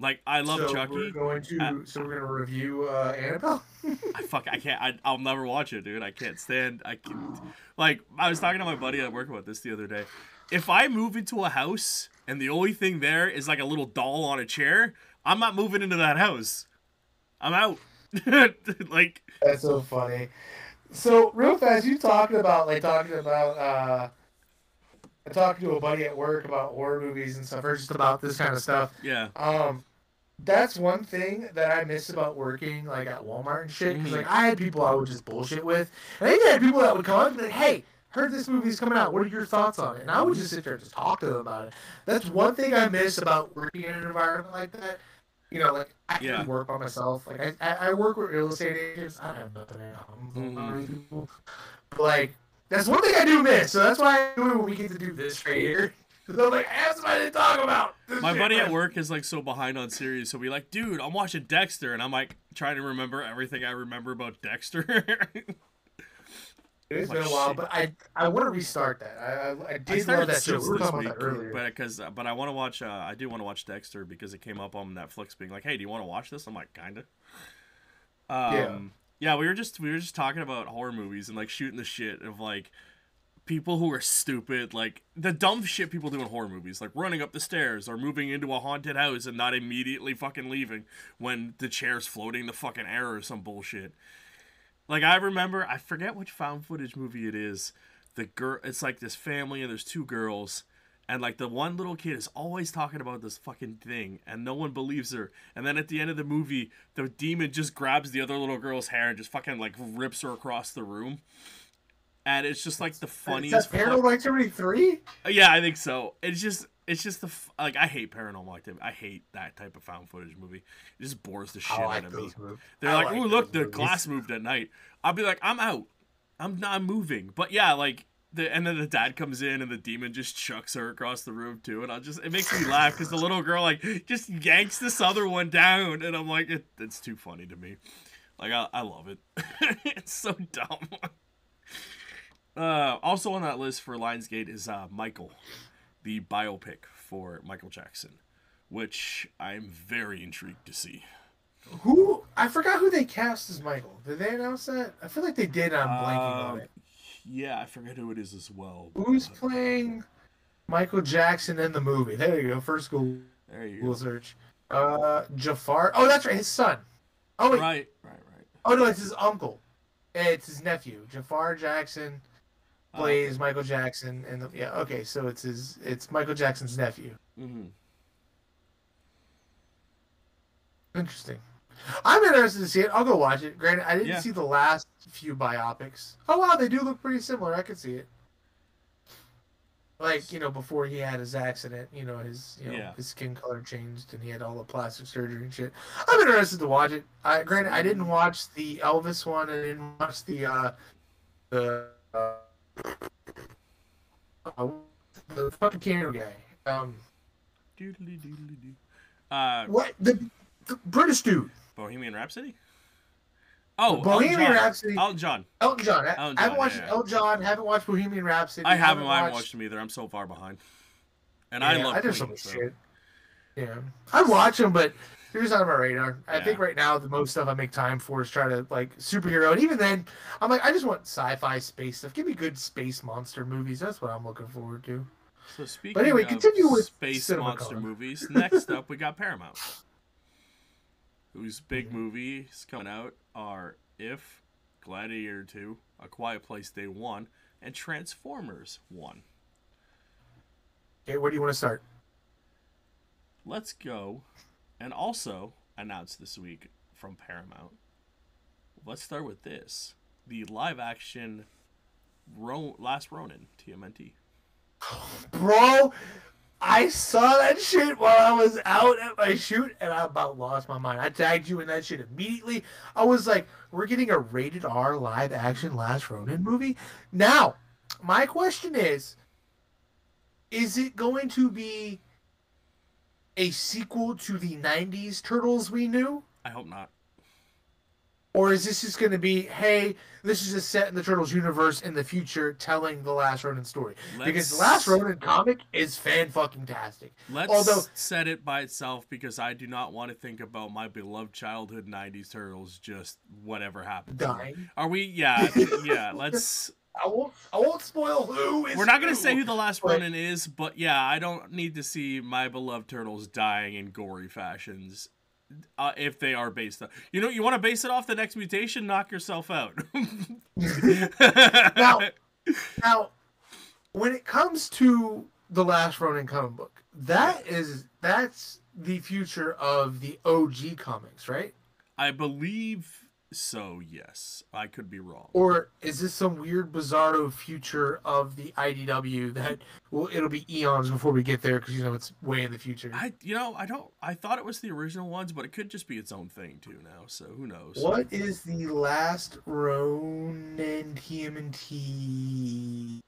Like I love Chucky. We're gonna review Annabelle. I can't. I'll never watch it, dude. I can't stand. Like I was talking to my buddy at work about this the other day. If I move into a house and the only thing there is like a little doll on a chair, I'm not moving into that house. I'm out. Like that's so funny. So real fast, you talking about talking to a buddy at work about horror movies and stuff, or just about this kind of stuff. Yeah. That's one thing that I miss about working like at Walmart and shit. Because like I had people I would just bullshit with, and I even had people that would come up and be like, "Hey, heard this movie's coming out. What are your thoughts on it?" And I would just sit there and just talk to them about it. That's one thing I miss about working in an environment like that. You know, like I can work by myself. Like I work with real estate agents. I don't have nothing at home. But like. That's one thing I do miss, so that's why I do it when we get to do this right here. So I'm like, I have somebody to talk about. My buddy at work is like so behind on series, so we like, dude, I'm watching Dexter, and I'm like trying to remember everything I remember about Dexter. It's been a while, but I want to restart that. I did love that show. We were talking about that earlier. But I want to watch. I do want to watch Dexter because it came up on Netflix, being like, hey, do you want to watch this? I'm like, kinda. Yeah, we were just talking about horror movies and like shooting the shit of like people who are stupid, like the dumb shit people do in horror movies, like running up the stairs or moving into a haunted house and not immediately fucking leaving when the chair's floating in the fucking air or some bullshit. Like I remember, I forget which found footage movie it is. It's like this family and there's two girls. And, like, the one little kid is always talking about this fucking thing, and no one believes her. And then at the end of the movie, the demon just grabs the other little girl's hair and just fucking, like, rips her across the room. And it's just, like, the funniest... Is that Paranormal Activity 3? Yeah, I think so. It's just like, I hate Paranormal Activity. I hate that type of found footage movie. It just bores the shit out of me. They're like, ooh, look, the glass moved at night. I'll be like, I'm out. I'm not moving. But, yeah, like... And then the dad comes in and the demon just chucks her across the room too, and it makes me laugh because the little girl like just yanks this other one down, and I'm like, it's too funny to me. Like I love it. It's so dumb. Also on that list for Lionsgate is Michael, the biopic for Michael Jackson, which I'm very intrigued to see. I forgot who they cast as Michael. Did they announce that? I feel like they did. I'm blanking on it. Yeah, I forget who it is as well. Who's playing Michael Jackson in the movie? There you go. First Google search. Jafar. Oh, that's right. His son. Oh, wait. Right. Oh, no, it's his uncle. It's his nephew, Jafar Jackson, Okay. plays Michael Jackson, and yeah, okay, so it's Michael Jackson's nephew. Mm-hmm. Interesting. I'm interested to see it. I'll go watch it. Granted, I didn't Yeah. see the last few biopics. Oh wow, they do look pretty similar. I could see it. Like, before he had his accident, Yeah. his skin color changed and he had all the plastic surgery and shit. I'm interested to watch it. Granted, I didn't watch the Elvis one. I didn't watch the uh, the fucking camera guy. Doodly doodly doo. What the British dude? Bohemian Rhapsody. Oh, Bohemian Rhapsody. Elton John. Elton John. Elton I haven't John, watched yeah. Elton John. Haven't watched Bohemian Rhapsody. I haven't watched them either. I'm so far behind. And I love I do Queen, so much so. shit. Yeah, I watch them, but they're just on my radar. I Yeah. think right now the most stuff I make time for is try to like superhero, and even then, I'm like, I just want sci-fi space stuff. Give me good space monster movies. That's what I'm looking forward to. So speaking But anyway, of continue with space CinemaCon. monster movies, next up we got Paramount, whose big movies coming out are If, Gladiator 2, A Quiet Place Day 1, and Transformers 1. Okay, where do you want to start? Let's go. And also announced this week from Paramount. Let's start with this. The live action Last Ronin, TMNT. Bro, I saw that shit while I was out at my shoot, and I about lost my mind. I tagged you in that shit immediately. I was like, we're getting a rated R live action Last Ronin movie? Now, my question is it going to be a sequel to the 90s Turtles we knew? I hope not. Or is this just going to be, hey, this is just set in the Turtles universe in the future telling the Last Ronin story? Because the Last Ronin comic is fan-fucking-tastic. Let's set it by itself, because I do not want to think about my beloved childhood 90s Turtles just whatever happens. Dying. Are we? Yeah, yeah, let's... I won't spoil who is. We're not gonna say who the Last Ronin is, but yeah, I don't need to see my beloved turtles dying in gory fashions. If they are based on, you want to base it off the next mutation, knock yourself out. now, when it comes to the Last Ronin comic book, that's the future of the OG comics, right? I believe so, yes. I could be wrong. Or is this some weird bizarro future of the IDW that it'll be eons before we get there, because it's way in the future? I thought it was the original ones, but it could just be its own thing too now, so who knows. What is the Last Ronin TMNT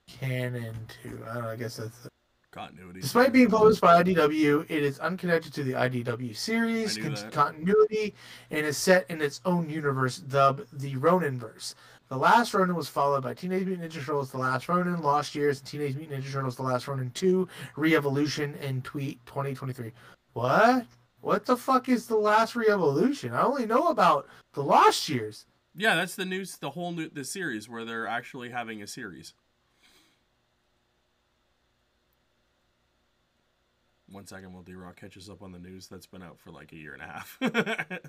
canon to? I don't know, I guess that's continuity. Despite being published by IDW, it is unconnected to the IDW series continuity and is set in its own universe, dubbed the Roninverse. The Last Ronin was followed by Teenage Mutant Ninja Turtles: The Last Ronin, Lost Years, and Teenage Mutant Ninja Turtles: The Last Ronin 2, Re-Evolution, and Tweet 2023. What? What the fuck is The Last Re-Evolution? I only know about The Lost Years. Yeah, that's the news, the series where they're actually having a series. 1 second while D-Rock catches up on the news that's been out for like a year and a half. The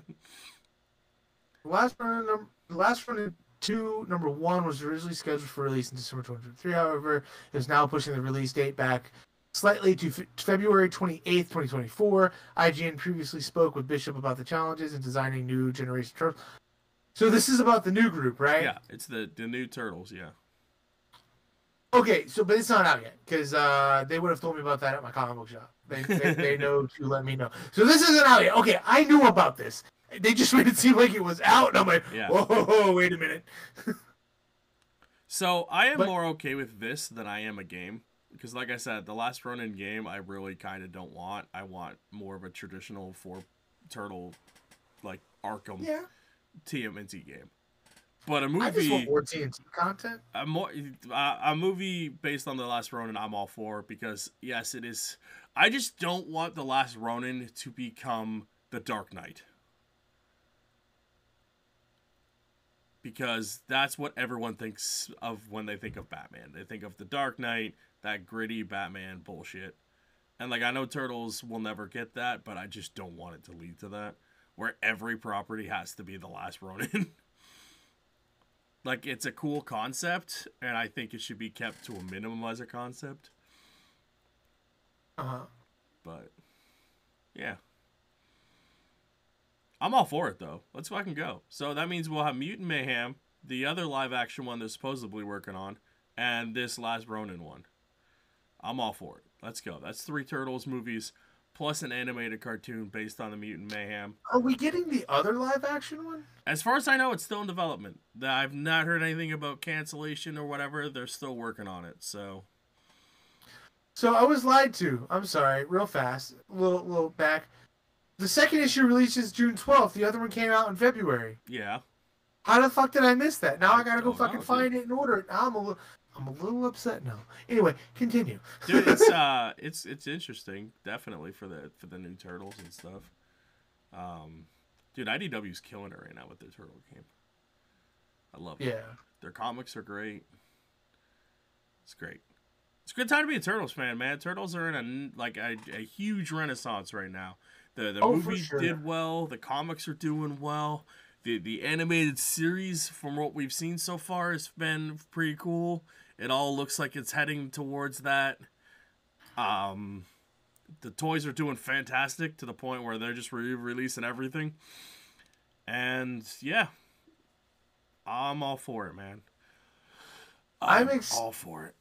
Last Ronin 2, number 1, was originally scheduled for release in December 2023. However, it is now pushing the release date back slightly to February 28th, 2024. IGN previously spoke with Bishop about the challenges in designing new generation turtles. So this is about the new group, right? Yeah, it's the new Turtles, yeah. Okay, but it's not out yet, because they would have told me about that at my comic book shop. They know to let me know. So this isn't out yet. Okay, I knew about this. They just made it seem like it was out, and I'm like, yeah. Whoa, wait a minute. So I am more okay with this than I am a game. Because like I said, the Last Ronin game, I really kind of don't want. I want more of a traditional 4-turtle, like, Arkham TMNT game. But a movie... I just want more TNT content. A movie based on the Last Ronin, I'm all for, because, yes, it is... I just don't want the Last Ronin to become the Dark Knight. Because that's what everyone thinks of when they think of Batman. They think of the Dark Knight, that gritty Batman bullshit. And, like, I know Turtles will never get that, but I just don't want it to lead to that. Where every property has to be the Last Ronin. Like, it's a cool concept, and I think it should be kept to a minimum as a concept. But, yeah. I'm all for it, though. Let's fucking go. So that means we'll have Mutant Mayhem, the other live-action one they're supposedly working on, and this Last Ronin one. I'm all for it. Let's go. That's 3 Turtles movies, plus an animated cartoon based on the Mutant Mayhem. Are we getting the other live-action one? As far as I know, it's still in development. I've not heard anything about cancellation or whatever. They're still working on it, so... So I was lied to. I'm sorry. Real fast. A little back. The second issue releases June 12th. The other one came out in February. Yeah. How the fuck did I miss that? Now I gotta go fucking find it and order it. I'm a little upset now. Anyway, continue. Dude, it's interesting, definitely for the new Turtles and stuff. Dude, IDW's killing it right now with their Turtle game. I love it. Yeah. Their comics are great. It's great. It's a good time to be a Turtles fan, man. Turtles are in a huge renaissance right now. The movie did well. The comics are doing well. The animated series, from what we've seen so far, has been pretty cool. It all looks like it's heading towards that. The toys are doing fantastic to the point where they're just releasing everything. And, yeah. I'm all for it, man. I'm all for it.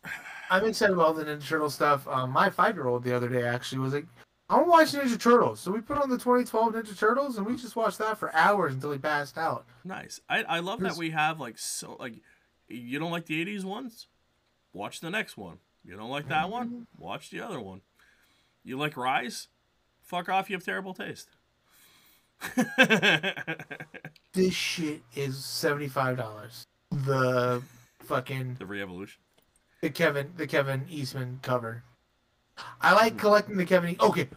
I'm excited about all the Ninja Turtle stuff. My 5-year-old the other day actually was like, I want to watch Ninja Turtles. So we put on the 2012 Ninja Turtles, and we just watched that for hours until he passed out. Nice. I love that we have, you don't like the 80s ones? Watch the next one. You don't like that one? Watch the other one. You like Rise? Fuck off, you have terrible taste. This shit is $75. The fucking... The Re-Evolution? The Kevin Eastman cover. I like collecting the Kevin... Okay.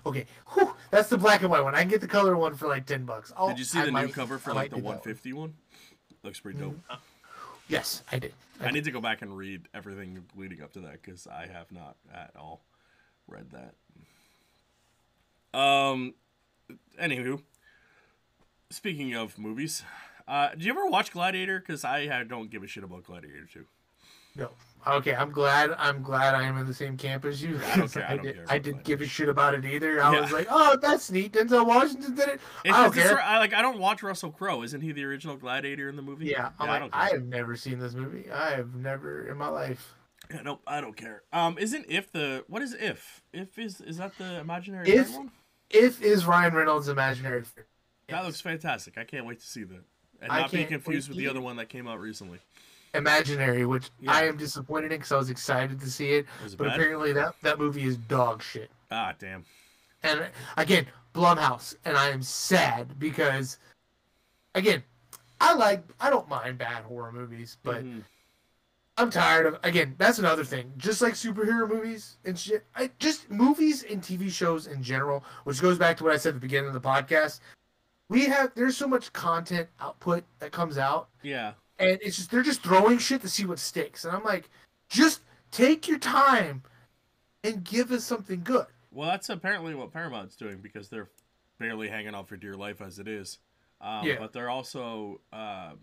Whew, that's the black and white one. I can get the color one for like $10. Did you see the new cover for the 150 one? Looks pretty dope. Yes, I did. I need to go back and read everything leading up to that because I have not at all read that. Anywho, speaking of movies, did you ever watch Gladiator? Because I don't give a shit about Gladiator 2. No. Okay, I'm glad I am in the same camp as you. I don't care. I didn't give a shit about it either. I was like, oh, that's neat. Denzel Washington did it. I don't care. I don't watch Russell Crowe. Isn't he the original Gladiator in the movie? Yeah, I have never seen this movie. I have never in my life. Yeah, no, I don't care. Isn't If the... What is If? If is that the imaginary one? If is Ryan Reynolds' imaginary friend. Yes. That looks fantastic. I can't wait to see that. And not be confused with the other one that came out recently. Imaginary, which I am disappointed in because I was excited to see it. But apparently that movie is dog shit. Ah, damn. And again, Blumhouse. And I am sad because, again, I don't mind bad horror movies, but I'm tired of, again, that's another thing. Just like superhero movies and shit, just movies and TV shows in general, which goes back to what I said at the beginning of the podcast. There's so much content output that comes out. Yeah. And it's just, they're just throwing shit to see what sticks. And I'm like, just take your time and give us something good. Well, that's apparently what Paramount's doing because they're barely hanging on for dear life as it is. But they're also,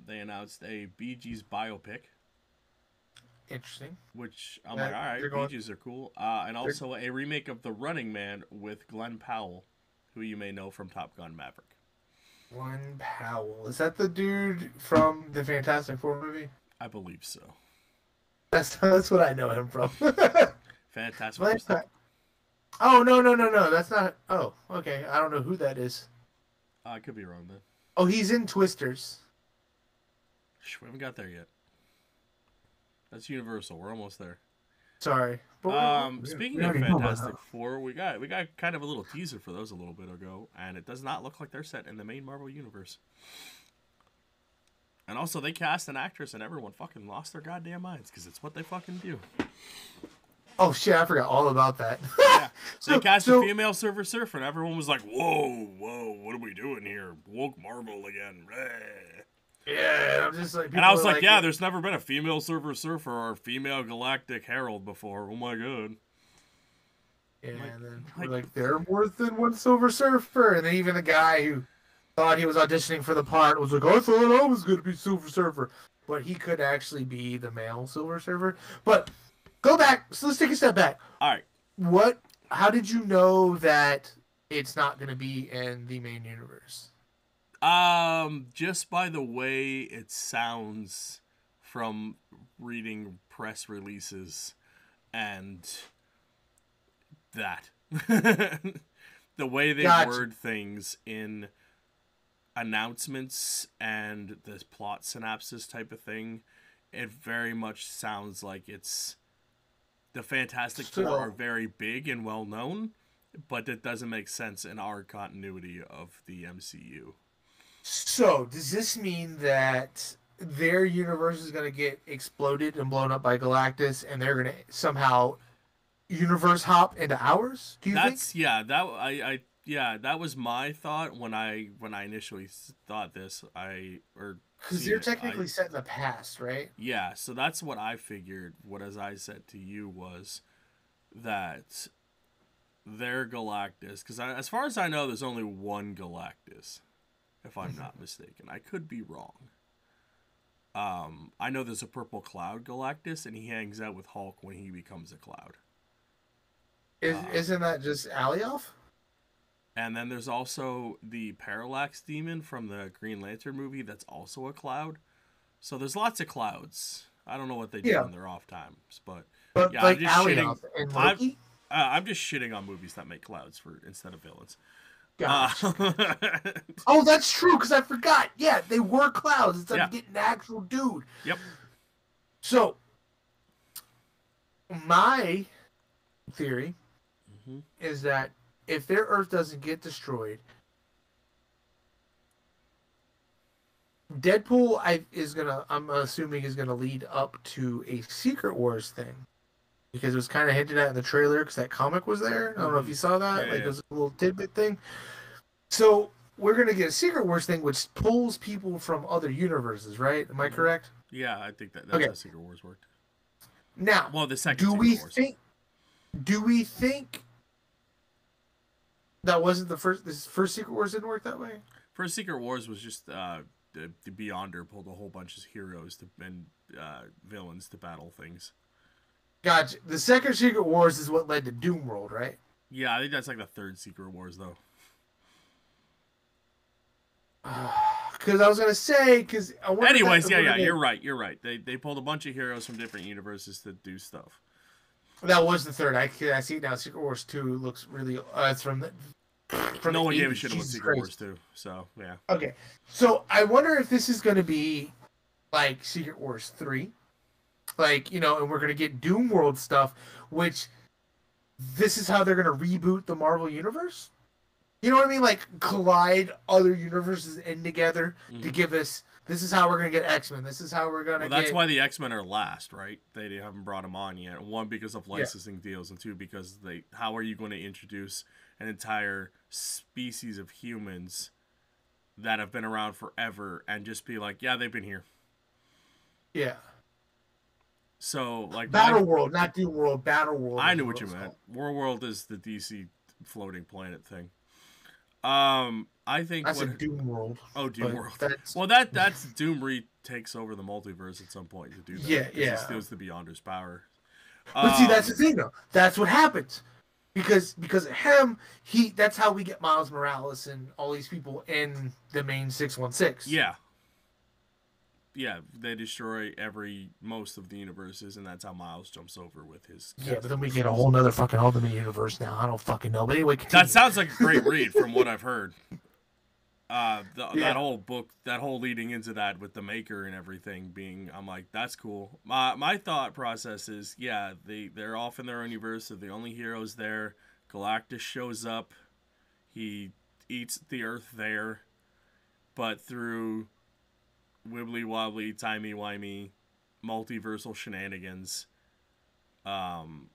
they announced a Bee Gees biopic. Interesting. Which, I'm like, all right, Bee Gees are cool. And also a remake of The Running Man with Glenn Powell, who you may know from Top Gun Maverick. Glenn Powell. Is that the dude from the Fantastic Four movie? I believe so. That's what I know him from. Fantastic Four. Oh, no. That's not... Oh, okay. I don't know who that is. I could be wrong, then. Oh, he's in Twisters. We haven't got there yet. That's Universal. We're almost there. Sorry. Speaking of Fantastic Four, we got kind of a little teaser for those a little bit ago, and it does not look like they're set in the main Marvel universe. And also, they cast an actress, and everyone fucking lost their goddamn minds because it's what they fucking do. Oh shit! I forgot all about that. Yeah, they cast a female Silver Surfer, and everyone was like, "Whoa, what are we doing here? Woke Marvel again?" Yeah, I'm just like, and I was like, yeah, there's never been a female Silver Surfer or a female Galactic Herald before. Oh my god. Yeah, and then we're like, they're more than one Silver Surfer, and then even the guy who thought he was auditioning for the part. Was like, I thought I was going to be Silver Surfer, but he could actually be the male Silver Surfer. But go back. So let's take a step back. All right. What? How did you know that it's not going to be in the main universe? Just by the way it sounds from reading press releases and that. The way they word things in announcements and the plot synopsis type of thing, it very much sounds like it's the Fantastic Four are very big and well known, but it doesn't make sense in our continuity of the MCU. So, does this mean that their universe is going to get exploded and blown up by Galactus, and they're going to somehow universe hop into ours? Do you think? That was my thought when I initially thought this. Because they're technically set in the past, right? Yeah, so that's what I figured. What as I said to you was that their Galactus, because as far as I know, there's only one Galactus, if I'm not mistaken. I could be wrong. I know there's a purple cloud Galactus, and he hangs out with Hulk when he becomes a cloud. Isn't that just Alioth? And then there's also the Parallax Demon from the Green Lantern movie that's also a cloud. So there's lots of clouds. I don't know what they do in their off times, but yeah, like Alioth and Loki? I'm just shitting on movies that make clouds instead of villains. Oh, that's true, because I forgot. Yeah, they were clouds instead of getting an actual dude. Yep. So, my theory is that if their Earth doesn't get destroyed, Deadpool I'm assuming is gonna lead up to a Secret Wars thing, because it was kind of hinted at in the trailer because that comic was there. I don't know if you saw that. It was a little tidbit thing. So we're gonna get a Secret Wars thing, which pulls people from other universes, right? Am I correct? Yeah, I think that's how Secret Wars worked. Now, well, the second Secret Wars. Do we think that wasn't the first? This first Secret Wars didn't work that way. First Secret Wars was just the Beyonder pulled a whole bunch of heroes and villains to battle things. Gotcha. The second Secret Wars is what led to Doom World, right? Yeah, I think that's like the third Secret Wars, though. Because I was gonna say, anyways, you're right. They pulled a bunch of heroes from different universes to do stuff. That was the third. I see it now. Secret Wars 2 looks really. It's from the. No one gave a shit about Secret Wars 2, so yeah. Okay, so I wonder if this is gonna be like Secret Wars 3, like, and we're gonna get Doom World stuff, which this is how they're gonna reboot the Marvel universe. You know what I mean? Like, collide other universes in together to give us. This is how we're gonna get X-Men. This is how we're gonna. That's why the X-Men are last, right? They haven't brought them on yet. One, because of licensing deals, and two, because how are you going to introduce an entire species of humans that have been around forever and just be like, yeah, they've been here. Yeah. So like Battle World, not Doom World. Battle World. I knew what you meant. War World is the DC floating planet thing. I think that's a Doom World. Oh, Doom World. That's Doom retakes over the multiverse at some point to do that. Yeah. He steals the Beyonder's power. But see, that's the thing, though. That's what happens. Because of him, that's how we get Miles Morales and all these people in the main 616. Yeah. Yeah, they destroy most of the universes, and that's how Miles jumps over with his. Yeah, but then we get a whole nother fucking Ultimate Universe now. I don't fucking know. But anyway, that sounds like a great read from what I've heard. That whole book, that whole leading into that with the Maker and everything I'm like, that's cool. My thought process is, yeah, they're off in their own universe. They're the only heroes there. Galactus shows up. He eats the Earth there, but through wibbly wobbly, timey wimey, multiversal shenanigans, Galactus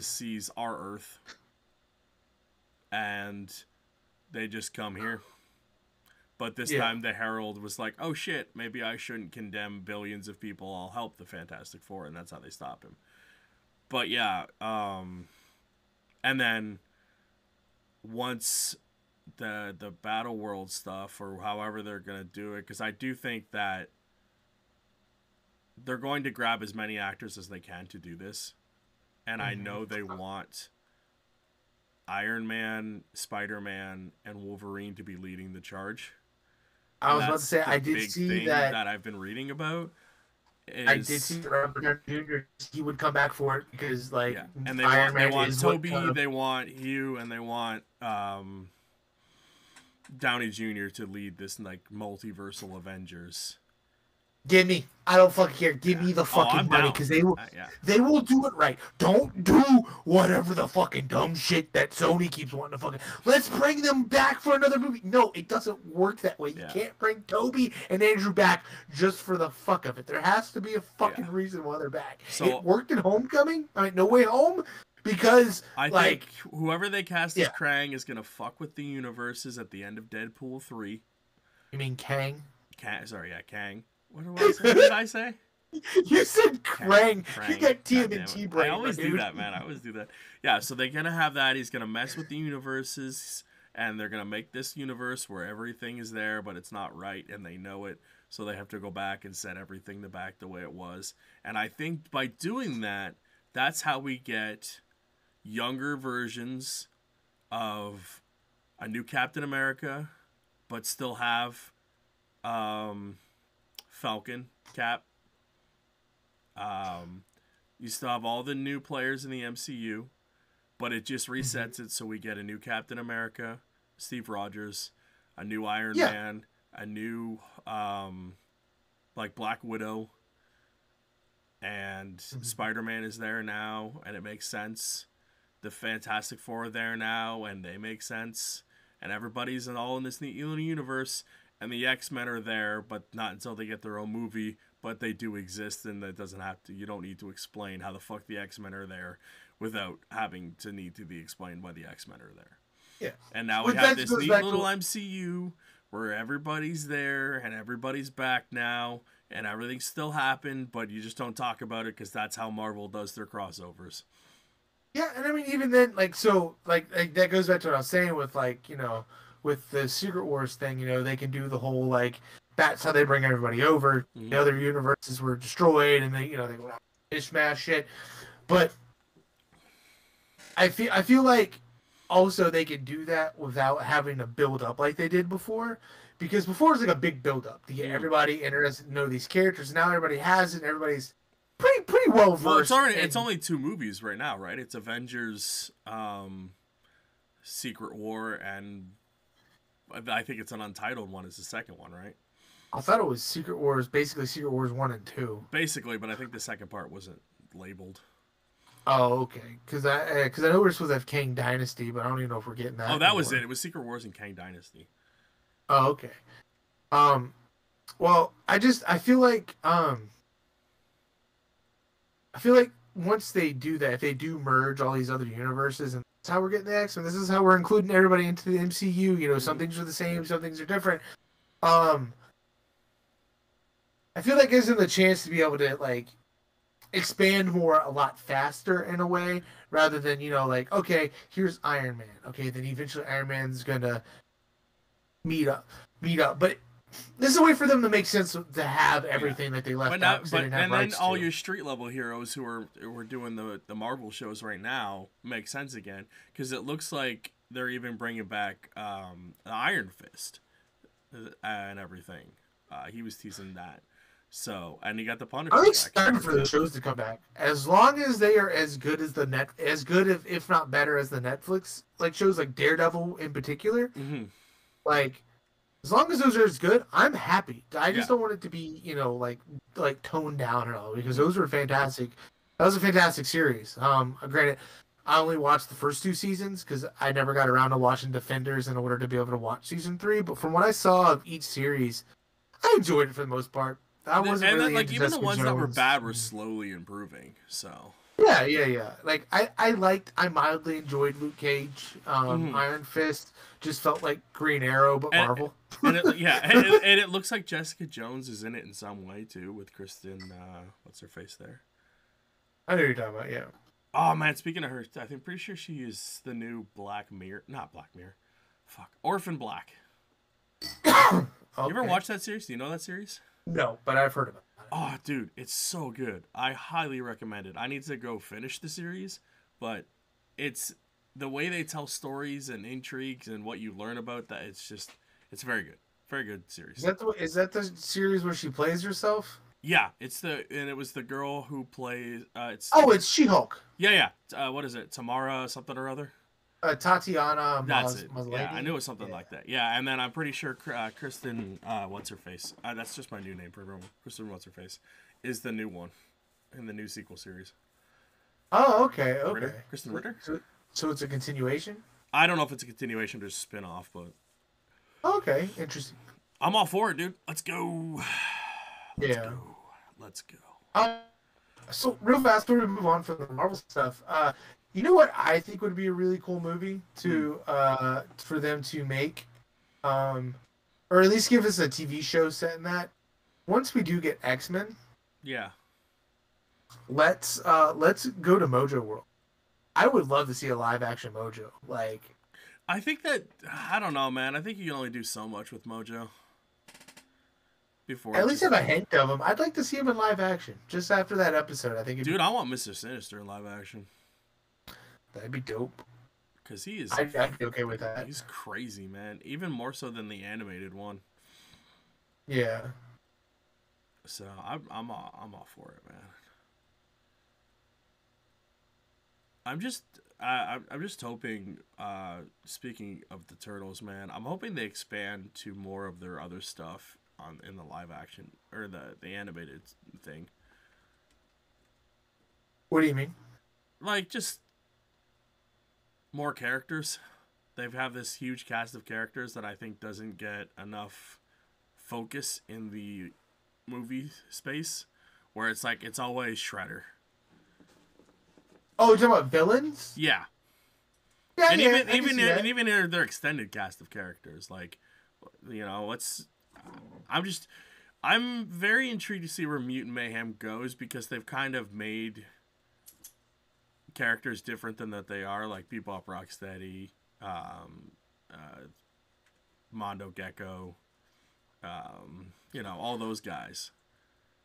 sees our Earth, and they just come here. But this time the Herald was like, oh shit, maybe I shouldn't condemn billions of people. I'll help the Fantastic Four, and that's how they stop him. But yeah, and then once the Battle World stuff, or however they're gonna do it, because I do think that they're going to grab as many actors as they can to do this, and I know they want Iron Man, Spider-Man, and Wolverine to be leading the charge. I was about to say, I did see that I've been reading about. I did see Robert Downey Jr. He would come back for it because, like, yeah. And they Iron Man want is Toby, what, they want Hugh, and they want Downey Jr. to lead this like multiversal Avengers. Give me. I don't fucking care. Give me the fucking money because they will do it right. Don't do whatever the fucking dumb shit that Sony keeps wanting to fucking. Let's bring them back for another movie. No, it doesn't work that way. You can't bring Toby and Andrew back just for the fuck of it. There has to be a fucking reason why they're back. So, it worked in Homecoming. I mean, No Way Home. Because I think whoever they cast as Krang is gonna fuck with the universes at the end of Deadpool 3. You mean Kang? Kang. What did I say? You said Krang. You got TMNT brain. I always do that, man. I always do that. Yeah, so they're gonna have that. He's gonna mess with the universes, and they're gonna make this universe where everything is there, but it's not right, and they know it. So they have to go back and set everything back the way it was. And I think by doing that, that's how we get younger versions of a new Captain America, but still have Falcon, Cap. You still have all the new players in the MCU, but it just resets it so we get a new Captain America, Steve Rogers, a new Iron Man, a new like Black Widow, and Spider-Man is there now, and it makes sense. The Fantastic Four are there now, and they make sense. And everybody's all in this neat universe. And the X-Men are there, but not until they get their own movie. But they do exist, and that doesn't have to. You don't need to explain how the fuck the X-Men are there without having to need to be explained why the X-Men are there. Yeah. And now we have this neat little MCU where everybody's there and everybody's back now, and everything still happened, but you just don't talk about it because that's how Marvel does their crossovers. Yeah, and I mean, even then, like, so, like that goes back to what I was saying with, like, you know, with the Secret Wars thing, you know, they can do the whole, like, that's how they bring everybody over. The other universes were destroyed, and they, you know, they went out and smash shit. But I feel like also they can do that without having to build up like they did before. Because before it was like a big build up to get everybody interested to know these characters. Now everybody has it, and everybody's pretty well versed. Well, it's only 2 movies right now, right? It's Avengers, Secret War, and I think it's an untitled one is the second one, right? I thought it was Secret Wars, basically Secret Wars 1 and 2. Basically, but I think the second part wasn't labeled. Oh, okay. Because I know we're supposed to have Kang Dynasty, but I don't even know if we're getting that. Oh, that was it. It was Secret Wars and Kang Dynasty. Oh, okay. Well, I feel like once they do that, if they do merge all these other universes, and that's how we're getting the X-Men, this is how we're including everybody into the MCU. You know, some things are the same, some things are different. I feel like it gives them the chance to be able to, like, expand more a lot faster in a way, rather than, you know, like, okay, here's Iron Man. Okay, then eventually Iron Man's gonna meet up. But this is a way for them to make sense to have everything that they left out. And then all your street level heroes who are doing the Marvel shows right now make sense again, because it looks like they're even bringing back Iron Fist and everything. He was teasing that. So, and you got the Punisher. I'm excited for the shows to come back. As long as they are as good as if not better as the Netflix like shows, like Daredevil in particular. Like, as long as those are as good, I'm happy. I just don't want it to be, you know, like toned down at all, because those were fantastic. That was a fantastic series. Granted, I only watched the first 2 seasons because I never got around to watching Defenders in order to be able to watch season 3. But from what I saw of each series, I enjoyed it for the most part. I wasn't really like even the ones that were bad were slowly improving. So yeah. Like I mildly enjoyed Luke Cage. Iron Fist just felt like Green Arrow, but Marvel. And it looks like Jessica Jones is in it in some way too, with Kristen. What's her face there? I know who you're talking about. Yeah. Oh man, speaking of her, I think pretty sure she is the new Black Mirror. Not Black Mirror. Fuck. Orphan Black. Okay. You ever watch that series? Do you know that series? No, but I've heard of it. Oh, dude, it's so good. I highly recommend it. I need to go finish the series, but it's the way they tell stories and intrigues and what you learn about that. It's very good. Very good series. Is that the series where she plays herself? Yeah, it was the girl who plays. It's She-Hulk. Yeah. What is it? Tamara something or other. Tatiana. That's it. Maslany? Yeah, I knew it was something like that. Yeah, and then I'm pretty sure Kristen, what's her face? That's just my new name for everyone. Kristen, what's her face, is the new one in the new sequel series. Oh, okay. Ritter? Kristen Ritter. So it's a continuation. I don't know if it's a continuation or a spin-off, but okay, interesting. I'm all for it, dude. Let's go. Let's go. So real fast, before we move on from the Marvel stuff, you know what I think would be a really cool movie to for them to make, or at least give us a TV show set in that. Once we do get X-Men, yeah, let's go to Mojo World. I would love to see a live action Mojo. Like, I think that I don't know, man. I think you can only do so much with Mojo. Before at least have a hint of him. I'd like to see him in live action. Just after that episode, I think. Dude, I want Mr. Sinister in live action. That'd be dope. Cause he is. I'd be okay with that. He's crazy, man. Even more so than the animated one. Yeah. So I'm all for it, man. I'm just hoping. Speaking of the Turtles, man, I'm hoping they expand to more of their other stuff in the live action or the animated thing. What do you mean? Like just more characters. They have this huge cast of characters that I think doesn't get enough focus in the movie space, where it's like it's always Shredder. Oh, you're talking about villains? Yeah. Yeah, and yeah, even their extended cast of characters, like, you know, I'm very intrigued to see where Mutant Mayhem goes, because they've kind of made characters different than that they are, like Bebop Rocksteady, Mondo Gecko, you know, all those guys.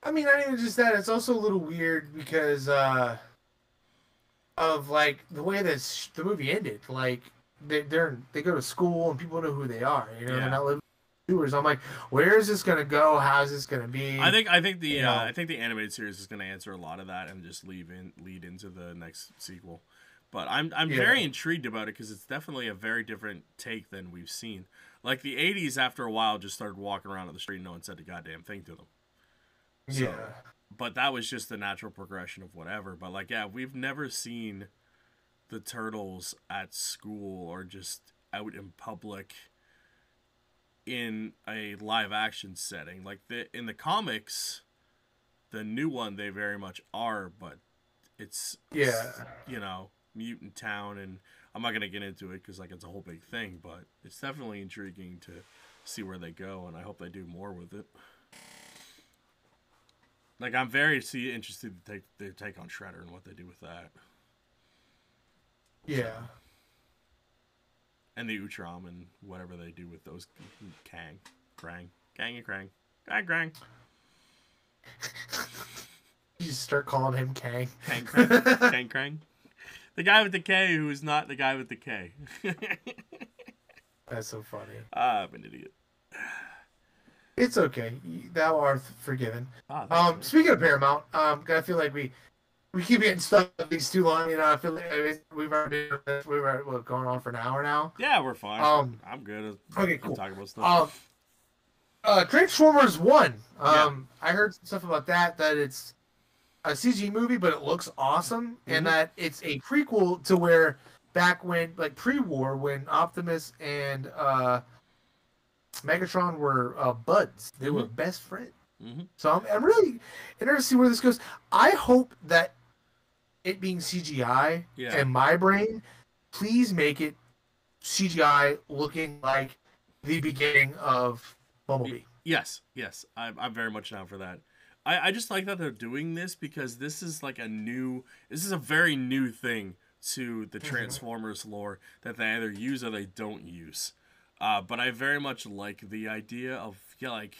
I mean, not even just that. It's also a little weird because of like the way that the movie ended. Like they go to school and people know who they are. You know, Yeah. they're not living viewers. I'm like, where is this gonna go? How is this gonna be? I think the animated series is going to answer a lot of that and just lead into the next sequel. But I'm very intrigued about it, because it's definitely a very different take than we've seen. Like the 80s, after a while, just started walking around on the street and no one said a goddamn thing to them. So, yeah. But that was just the natural progression of whatever. But like, yeah, we've never seen the Turtles at school or just out in public in a live action setting. Like in the comics, the new one, they very much are, but it's you know, Mutant Town, and I'm not gonna get into it because like it's a whole big thing, but it's definitely intriguing to see where they go, and I hope they do more with it. Like, I'm very interested to take their take on Shredder and what they do with that. Yeah. And the Utram and whatever they do with those Kang, Krang. You just start calling him Kang. Kang Krang. Kang Krang. The guy with the K who is not the guy with the K. That's so funny. I'm an idiot. It's okay. Thou art forgiven. You. Speaking of Paramount, I feel like we keep getting stuck with these too long. You know, I feel like we've already going on for an hour now. Yeah, we're fine. I'm good. Okay, cool. Talk about stuff. Transformers 1. I heard some stuff about that it's a CG movie, but it looks awesome, and that it's a prequel to where back when, like pre-war, when Optimus and Megatron were buds. They were best friends. So I'm really interested to see where this goes. I hope that it being CGI and my brain, please make it CGI looking like the beginning of Bumblebee. Yes. I'm very much down for that. I just like that they're doing this, because this is like this is a very new thing to the Transformers lore that they either use or they don't use. But I very much like the idea of like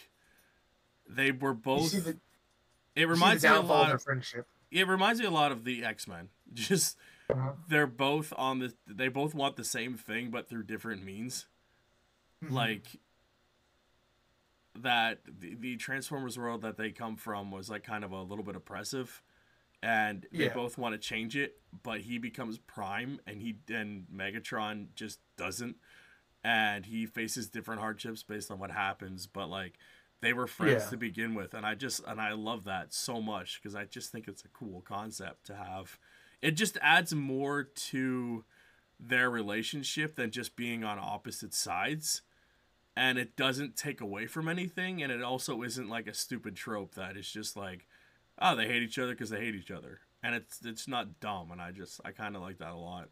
they were both. It you see the reminds me a downfall of lot their of. friendship. It reminds me a lot of the X-Men. Just Uh-huh. they're both on the. They both want the same thing, but through different means. Mhm. Like that, the Transformers world that they come from was like kind of a little bit oppressive, and they Yeah. both want to change it. But he becomes Prime, and Megatron just doesn't, and he faces different hardships based on what happens. But like they were friends Yeah. to begin with, and I love that so much because I just think it's a cool concept to have. It just adds more to their relationship than just being on opposite sides, and it doesn't take away from anything, and it also isn't like a stupid trope that is just like, oh, they hate each other because they hate each other, and it's not dumb, and I kind of like that a lot.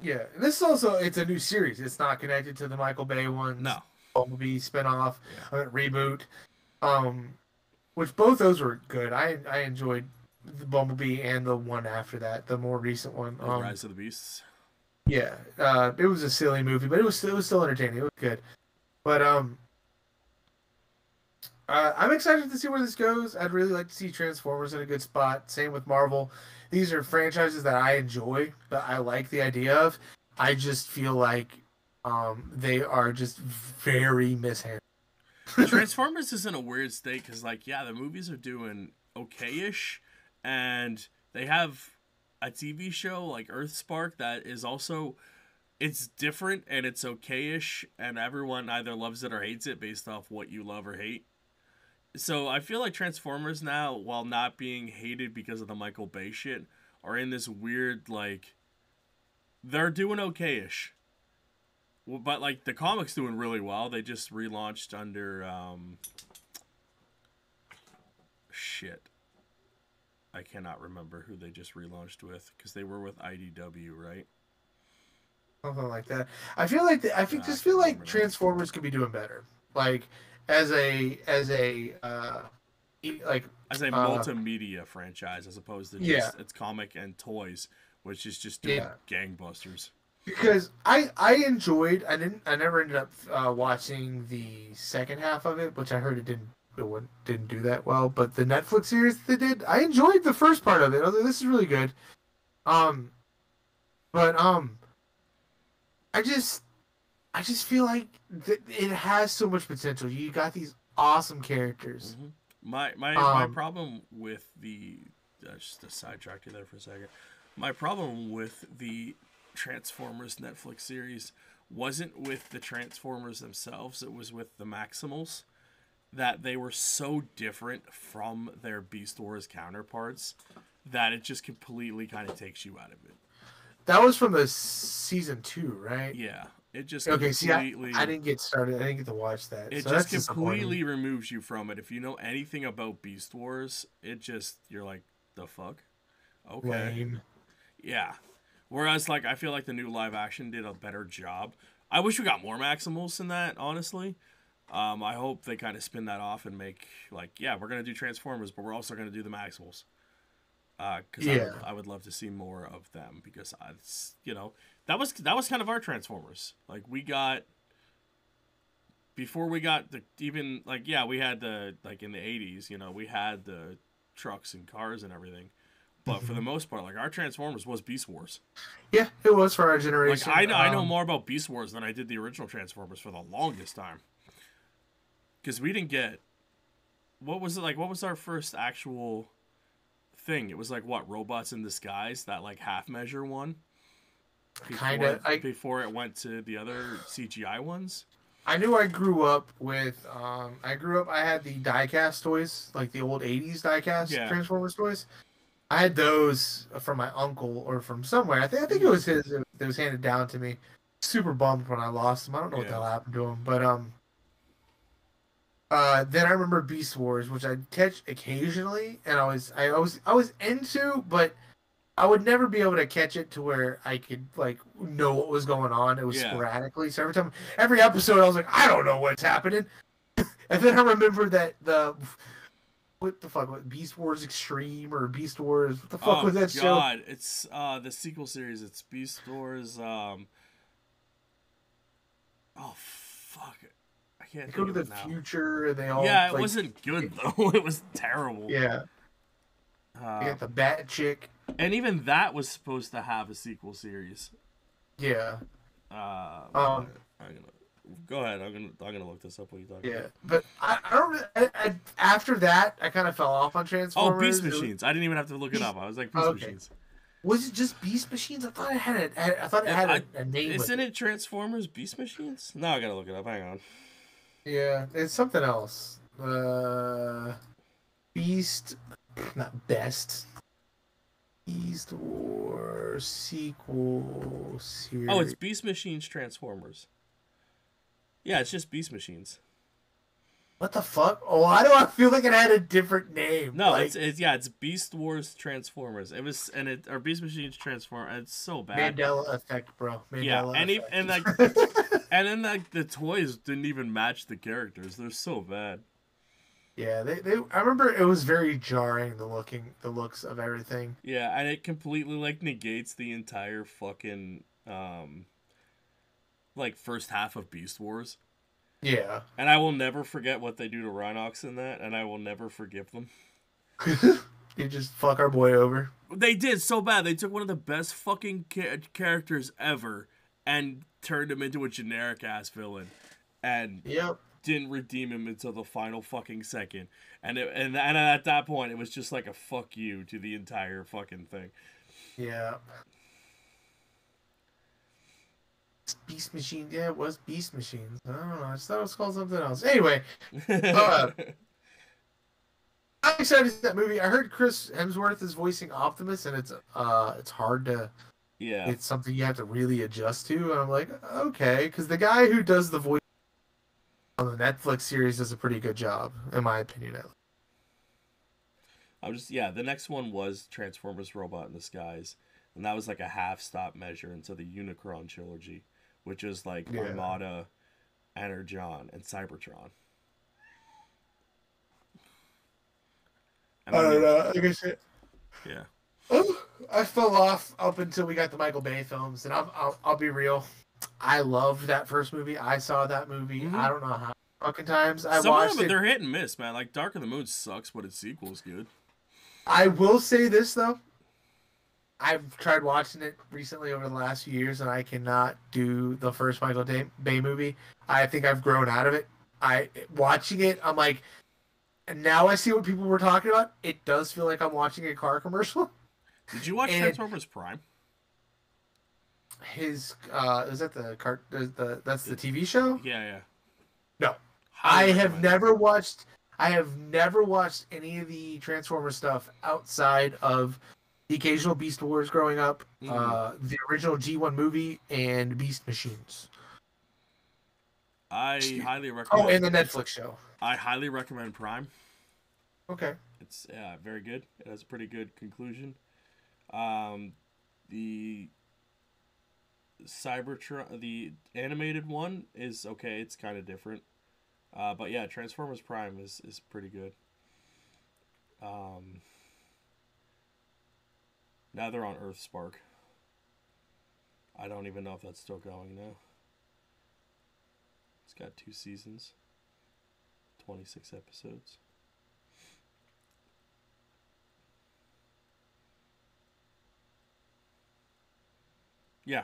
Yeah. And this is also it's a new series. It's not connected to the Michael Bay ones, No, Bumblebee spinoff, yeah, reboot. Um, which both those were good. I enjoyed the Bumblebee and the one after that, the more recent one. the Rise of the Beasts. Yeah. It was a silly movie, but it was still entertaining. It was good. But I'm excited to see where this goes. I'd really like to see Transformers in a good spot. Same with Marvel. These are franchises that I enjoy, that I like the idea of. I just feel like they are just very mishandled. Transformers is in a weird state because, like, yeah, the movies are doing okay-ish, and they have a TV show like Earthspark that is also it's different and it's okay-ish, and everyone either loves it or hates it based off what you love or hate. So I feel like Transformers now, while not being hated because of the Michael Bay shit, are in this weird like they're doing okay-ish. Well, but like the comics doing really well. They just relaunched under shit. I cannot remember who they just relaunched with because they were with IDW, right? Something like that. I feel like I just can't feel like remember now. Transformers could be doing better. Like as a like As a multimedia franchise, as opposed to yeah, just its comic and toys, which is just doing yeah. gangbusters. Because I never ended up watching the second half of it, which I heard didn't do that well. But the Netflix series they did, I enjoyed the first part of it. I was like, this is really good. Um, but I just I just feel like it has so much potential. You got these awesome characters. Mm-hmm. My problem with the just to sidetrack you there for a second. My problem with the Transformers Netflix series wasn't with the Transformers themselves. It was with the Maximals, that they were so different from their Beast Wars counterparts that it just completely kind of takes you out of it. That was from the season 2, right? Yeah, it just Okay, see, completely. I didn't get started. I didn't get to watch that. It So just that's completely disappointing. removes you from it. If you know anything about Beast Wars, it just you're like, the fuck? Okay. Lame. Yeah. Whereas like I feel like the new live action did a better job. I wish we got more Maximals in that, honestly. I hope they kind of spin that off and make like, yeah, we're gonna do Transformers, but we're also gonna do the Maximals. Because Yeah. I would love to see more of them because that was kind of our Transformers. Like we got before we got the even like yeah we had the like in the 80s we had the trucks and cars and everything, but for the Mhm. most part like our Transformers was Beast Wars. Yeah, it was for our Like generation. I know more about Beast Wars than I did the original Transformers for the longest time because we didn't get what was it like what was our first actual thing. It was like what Robots in Disguise, that like half measure one Kind before of. before it went to the other CGI ones. I knew I grew up with. I had the diecast toys, like the old '80s diecast Yeah. Transformers toys. I had those from my uncle or from somewhere. I think it was his. It was handed down to me. Super bummed when I lost them. I don't know what the Yeah. hell happened to them, but then I remember Beast Wars, which I'd catch occasionally, and I was into, but I would never be able to catch it to where I could like know what was going on. It was Yeah. sporadically. So every episode, I was like, I don't know what's happening. And then I remember that what the fuck, what, Beast Wars Extreme or Beast Wars? What the fuck was that show? God, it's the sequel series. It's Beast Wars. Oh can't They go think to of the it now. future, and they all Yeah, it like, wasn't good though. It was terrible. yeah. You got the Bat Chick. And even that was supposed to have a sequel series. Yeah. I'm Um. gonna go ahead. I'm gonna look this up. What you talking Yeah, about? but I don't. After that, I kind of fell off on Oh, Transformers. Beast Machines. I didn't even have to look it up. I was like, Beast Okay. Machines. Was it just Beast Machines? I thought it had I thought it had a name. Isn't it Transformers Beast Machines? No, I gotta look it up. Hang on. Yeah, it's something else. Beast, not best. Beast Wars sequel series. Oh, it's Beast Machines Transformers. Yeah, it's just Beast Machines. What the fuck? Oh, why do I feel like it had a different name? No, like, it's Beast Wars Transformers. It was or Beast Machines Transform. It's so bad. Mandela effect, bro. Mandela effect. And then like the toys didn't even match the characters. They're so bad. Yeah, they I remember it was very jarring, the looks of everything. Yeah, and it completely like negates the entire fucking like first half of Beast Wars. Yeah. And I will never forget what they do to Rhinox in that, and I will never forgive them. You just fuck our boy over. They did so bad. They took one of the best fucking characters ever and turned him into a generic ass villain. And Yep. didn't redeem him until the final fucking second. And at that point, it was just like a fuck you to the entire fucking thing. Yeah. Beast Machine. Yeah, it was Beast Machines. I don't know. I just thought it was called something else. Anyway, I'm excited to see that movie. I heard Chris Hemsworth is voicing Optimus, and it's hard to. Yeah. It's something you have to really adjust to, and I'm like, okay, because the guy who does the voice on the Netflix series does a pretty good job, in my opinion. The next one was Transformers Robot in Disguise, and that was like a half-stop measure into the Unicron trilogy, which is like Armada, Energon, and Cybertron. I don't know. Like I said, yeah. I fell off up until we got the Michael Bay films, and I'll be real. I loved that first movie. I saw that movie. Mm-hmm. I don't know how fucking times I Some watched of them, it. they're hit and miss, man. Like Dark of the Moon sucks, but its sequel is good. I will say this though. I've tried watching it recently over the last few years, and I cannot do the first Michael Bay movie. I think I've grown out of it. Watching it, I'm like, and now I see what people were talking about. It does feel like I'm watching a car commercial. Did you watch Transformers Prime? Is that that's the TV show? Yeah. No. I have never watched any of the Transformers stuff outside of the occasional Beast Wars growing up, the original G1 movie, and Beast Machines. I highly recommend. Oh, and the Netflix show. I highly recommend Prime. Okay. It's very good. It has a pretty good conclusion. The Cybertron, the animated one is okay. It's kind of different. But yeah, Transformers Prime is pretty good. Now they're on Earthspark. I don't even know if that's still going now. It's got 2 seasons, 26 episodes. Yeah.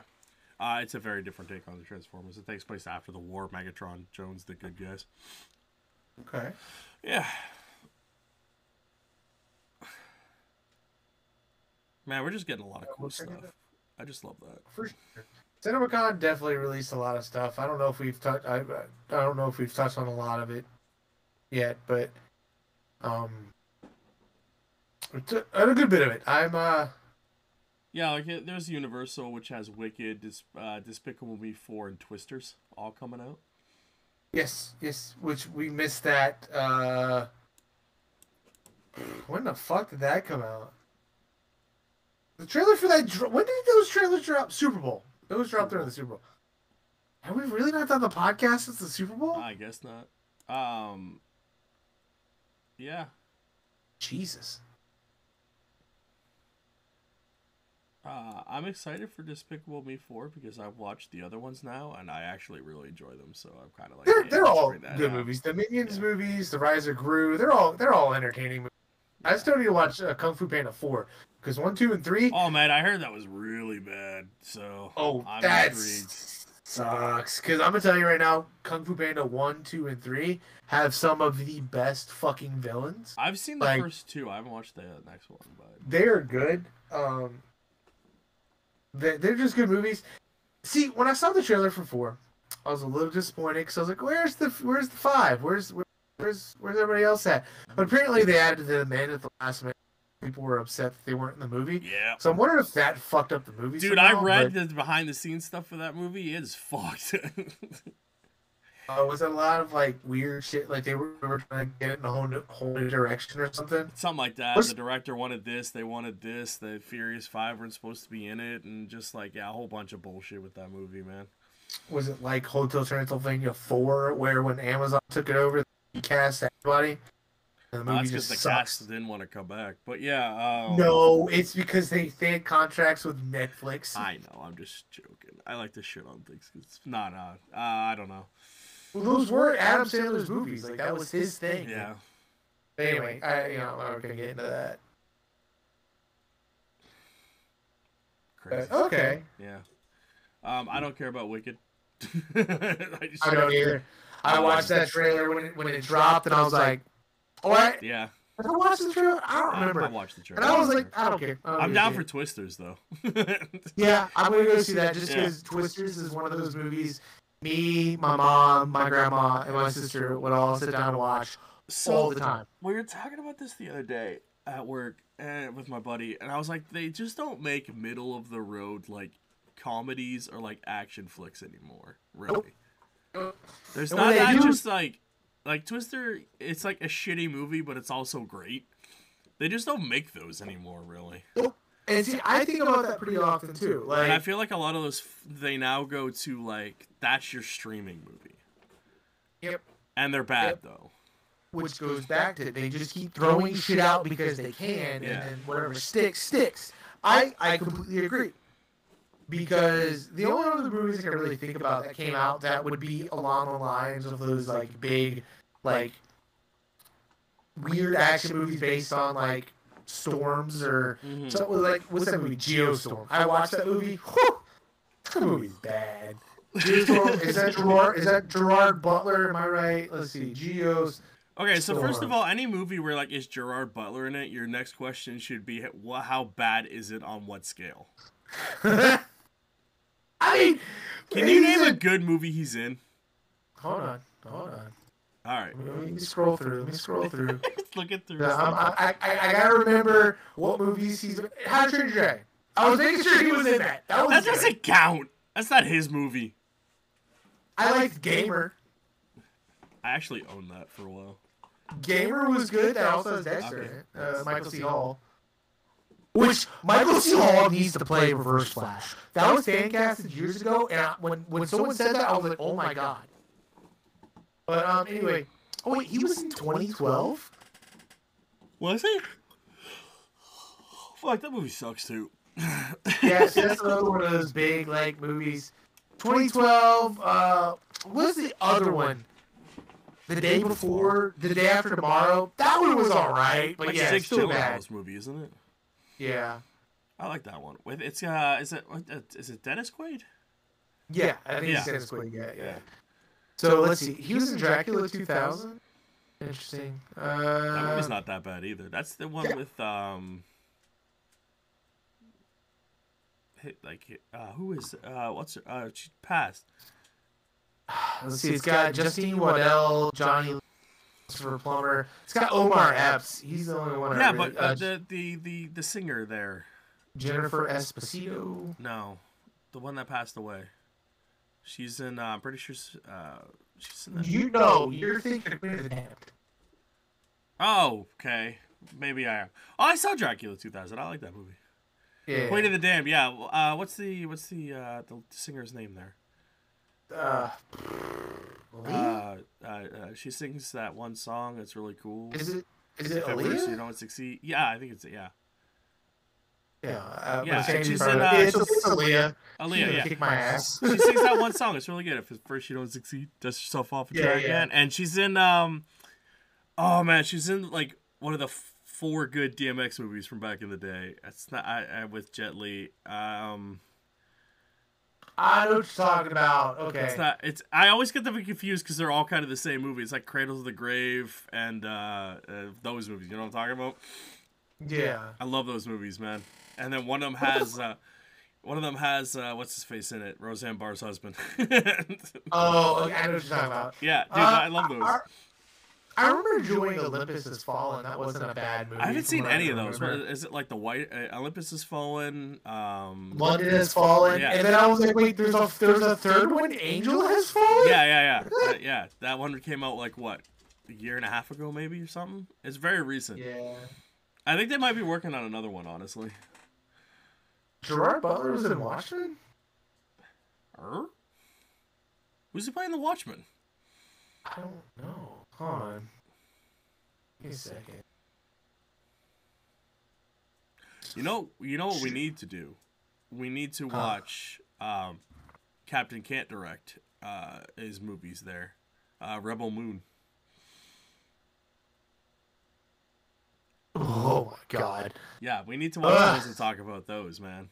It's a very different take on the Transformers. It takes place after the war. Megatron joins the good guys. Okay. Yeah. Man, we're just getting a lot of cool stuff. I just love that. For sure. CinemaCon definitely released a lot of stuff. I don't know if we've touched. I don't know if we've touched on a lot of it yet, but a good bit of it. Yeah, like there's Universal, which has Wicked, Despicable Me 4, and Twisters all coming out. Yes, which we missed that. When the fuck did that come out? The trailer for that. When did those trailers drop? Super Bowl. Those dropped during the Super Bowl. Have we really not done the podcast since the Super Bowl? I guess not. Yeah. Jesus. I'm excited for Despicable Me 4 because I've watched the other ones now and I actually really enjoy them. So I'm kind of like, They're let's all bring that good out. movies. The Minions movies, the Rise of Gru, they're all entertaining movies. Yeah. I still need to watch Kung Fu Panda 4 because 1, 2, and 3. Oh man, I heard that was really bad. So I'm that intrigued. sucks. Because I'm gonna tell you right now, Kung Fu Panda 1, 2, and 3 have some of the best fucking villains. I've seen the first 2. I haven't watched the next one, but they are good. They're just good movies. See, when I saw the trailer for 4, I was a little disappointed because I was like, "Where's the 5? Where's everybody else at?" But apparently they added them in at the last minute. People were upset that they weren't in the movie. yeah. So I'm wondering if that fucked up the movie. Dude, somehow, I read the behind the scenes stuff for that movie. It's fucked. Was it a lot of like weird shit? Like they were trying to get it in a whole new direction or something? Something like that. The director wanted this. They wanted this. The Furious 5 weren't supposed to be in it, and just like a whole bunch of bullshit with that movie, man. Was it like Hotel Transylvania 4, where when Amazon took it over, they cast everybody? And the movie That's because just the sucks. cast didn't want to come back. But yeah. No, it's because they had contracts with Netflix. I know. I'm just joking. I like to shit on things. It's not. I don't know. Well, those were Adam Sandler's movies. Like that was his thing. Yeah. But anyway, I'm not gonna get into that. Crazy. Okay. Yeah. I don't care about Wicked. I don't either. I watched that trailer when it dropped, and I was like, "What?" Yeah. Did I watch the trailer? I don't remember. I watched the trailer. And I was like, I don't care. I'm down for Twisters, though. Yeah, I'm going to go see that just because Twisters is one of those movies me, my mom, my grandma, and my sister would all sit down and watch all the time. We were talking about this the other day at work with my buddy, and I was like, they just don't make middle-of-the-road, like, comedies or, like, action flicks anymore, really. Nope. There's not that just, like Twister, it's like a shitty movie, but it's also great. They just don't make those anymore, really. And see, I think about that pretty often too. Like, and I feel like a lot of those, they now go to like, that's your streaming movie. Yep. And they're bad though. Which goes back to they just keep throwing shit out because they can, and then whatever sticks. I completely agree. Because the only other movies I can really think about that came out that would be along the lines of those like big, like weird action movies based on like storms or something like what's that movie? Geostorm. I watched that movie. Whew, that movie's bad. Geostorm, is that Gerard Butler? Am I right? Let's see. Geos. Okay, so first of all, any movie where like is Gerard Butler in it, your next question should be how bad is it on what scale? I mean, can you name a good movie he's in? Hold on. All right. Let me scroll through. Look it through. I gotta remember what movies he's in. How to Train Your Dragon. I was making sure he was in that. That doesn't count. That's not his movie. I liked Gamer. I actually owned that for a while. Gamer was good. That also has Dexter in it. Michael C. Hall. Which Michael C. Hall needs to play Reverse Flash. That was fan casted years ago, and when someone said that, I was like, oh my god. But anyway, oh wait, he was in 2012. Was he? Fuck, that movie sucks too. Yeah, see, that's another one of those big like movies. 2012. What's the other one? The Day Before, The Day After Tomorrow. That one was all right, but yeah, it's still bad. Movie, isn't it? Yeah, I like that one. With it's is it Dennis Quaid? Yeah, I think it's Dennis Quaid. Yeah. So let's see. He was in Dracula 2000. Interesting. That movie's not that bad either. That's the one with who is what's her she passed. Let's see. It's got Justine Waddell, Johnny for Plumber. It's got Omar Epps. He's the only one. Yeah, but the singer there. Jennifer Esposito. No, the one that passed away. She's in. I'm pretty sure. She's in that. You're thinking of Queen of the Damned. Oh, okay. Maybe I am. Oh, I saw Dracula 2000. I like that movie. Yeah. Queen of the Damned. Yeah. What's the singer's name there? She sings that one song. It's really cool. Is it Aaliyah? Aaliyah? You don't succeed. Yeah, I think it's yeah. she's in it's Aaliyah. Aaliyah, yeah. Kick my ass. She sings that one song. It's really good. If at first you don't succeed, dust yourself off and try again. And she's in oh man, she's in like one of the 4 good DMX movies from back in the day. It's not with Jet Li. I know what you're talking about. Okay. It's not. It's. I always get them confused because they're all kind of the same movie. It's like Cradles of the Grave and those movies. You know what I'm talking about? Yeah. I love those movies, man. And then one of them has what's his face in it? Roseanne Barr's husband. Oh, okay, I know what you're talking about. Yeah, dude, I love those. I remember enjoying Olympus Has Fallen. That wasn't a bad movie. I haven't seen any of those. Is it like the white Olympus Has Fallen? London Has Fallen. Yeah. And then I was like, wait, there's a third one? Angel Has Fallen? Yeah. That one came out like what, a year and a half ago, maybe, or something. It's very recent. Yeah. I think they might be working on another one, honestly. Gerard Butler was in Watchmen? Who's he playing the Watchmen? I don't know. Hold on. Give me a second. You know what we need to do? We need to watch Captain Can't Direct his movies there. Rebel Moon. Oh my god. Yeah, we need to watch those and talk about those, man.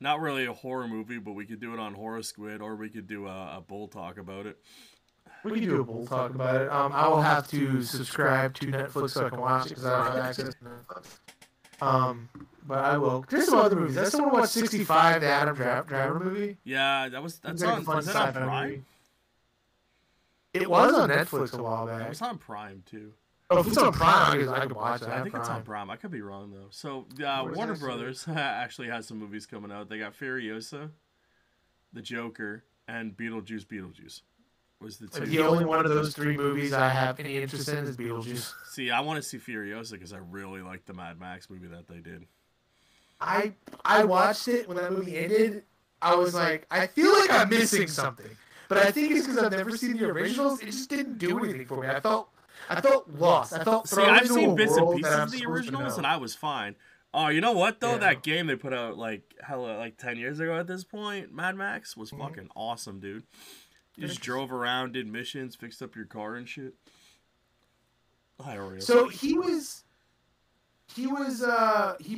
Not really a horror movie, but we could do it on Horror Squid, or we could do a bull talk about it. We can do a bull talk about it. I will have to subscribe to Netflix so I can watch it because I don't have access to Netflix. But I will. There's some other movies. I still want to watch 65, the Adam Driver movie. Yeah, that's on Prime. Movie. It was on Netflix a while back. It's on Prime too. Oh, if it's on Prime, I can watch it. I think it's on Prime. I could be wrong though. So Warner Brothers actually has some movies coming out. They got Furiosa, The Joker, and Beetlejuice. Was the only one of those 3 movies I have any interest in is Beetlejuice. See, I want to see Furiosa because I really like the Mad Max movie that they did. I watched it when that movie ended. I was like, I feel like I'm missing something, but I think it's because I've never seen the originals. It just didn't do anything for me. I felt lost. I felt thrown I've into seen a bits and world pieces that I'm of the supposed to originals, know. and I was fine. Oh, you know what though? Yeah. That game they put out like 10 years ago at this point, Mad Max, was fucking awesome, dude. You just drove around, did missions, fixed up your car and shit. Hi, Oreo. So he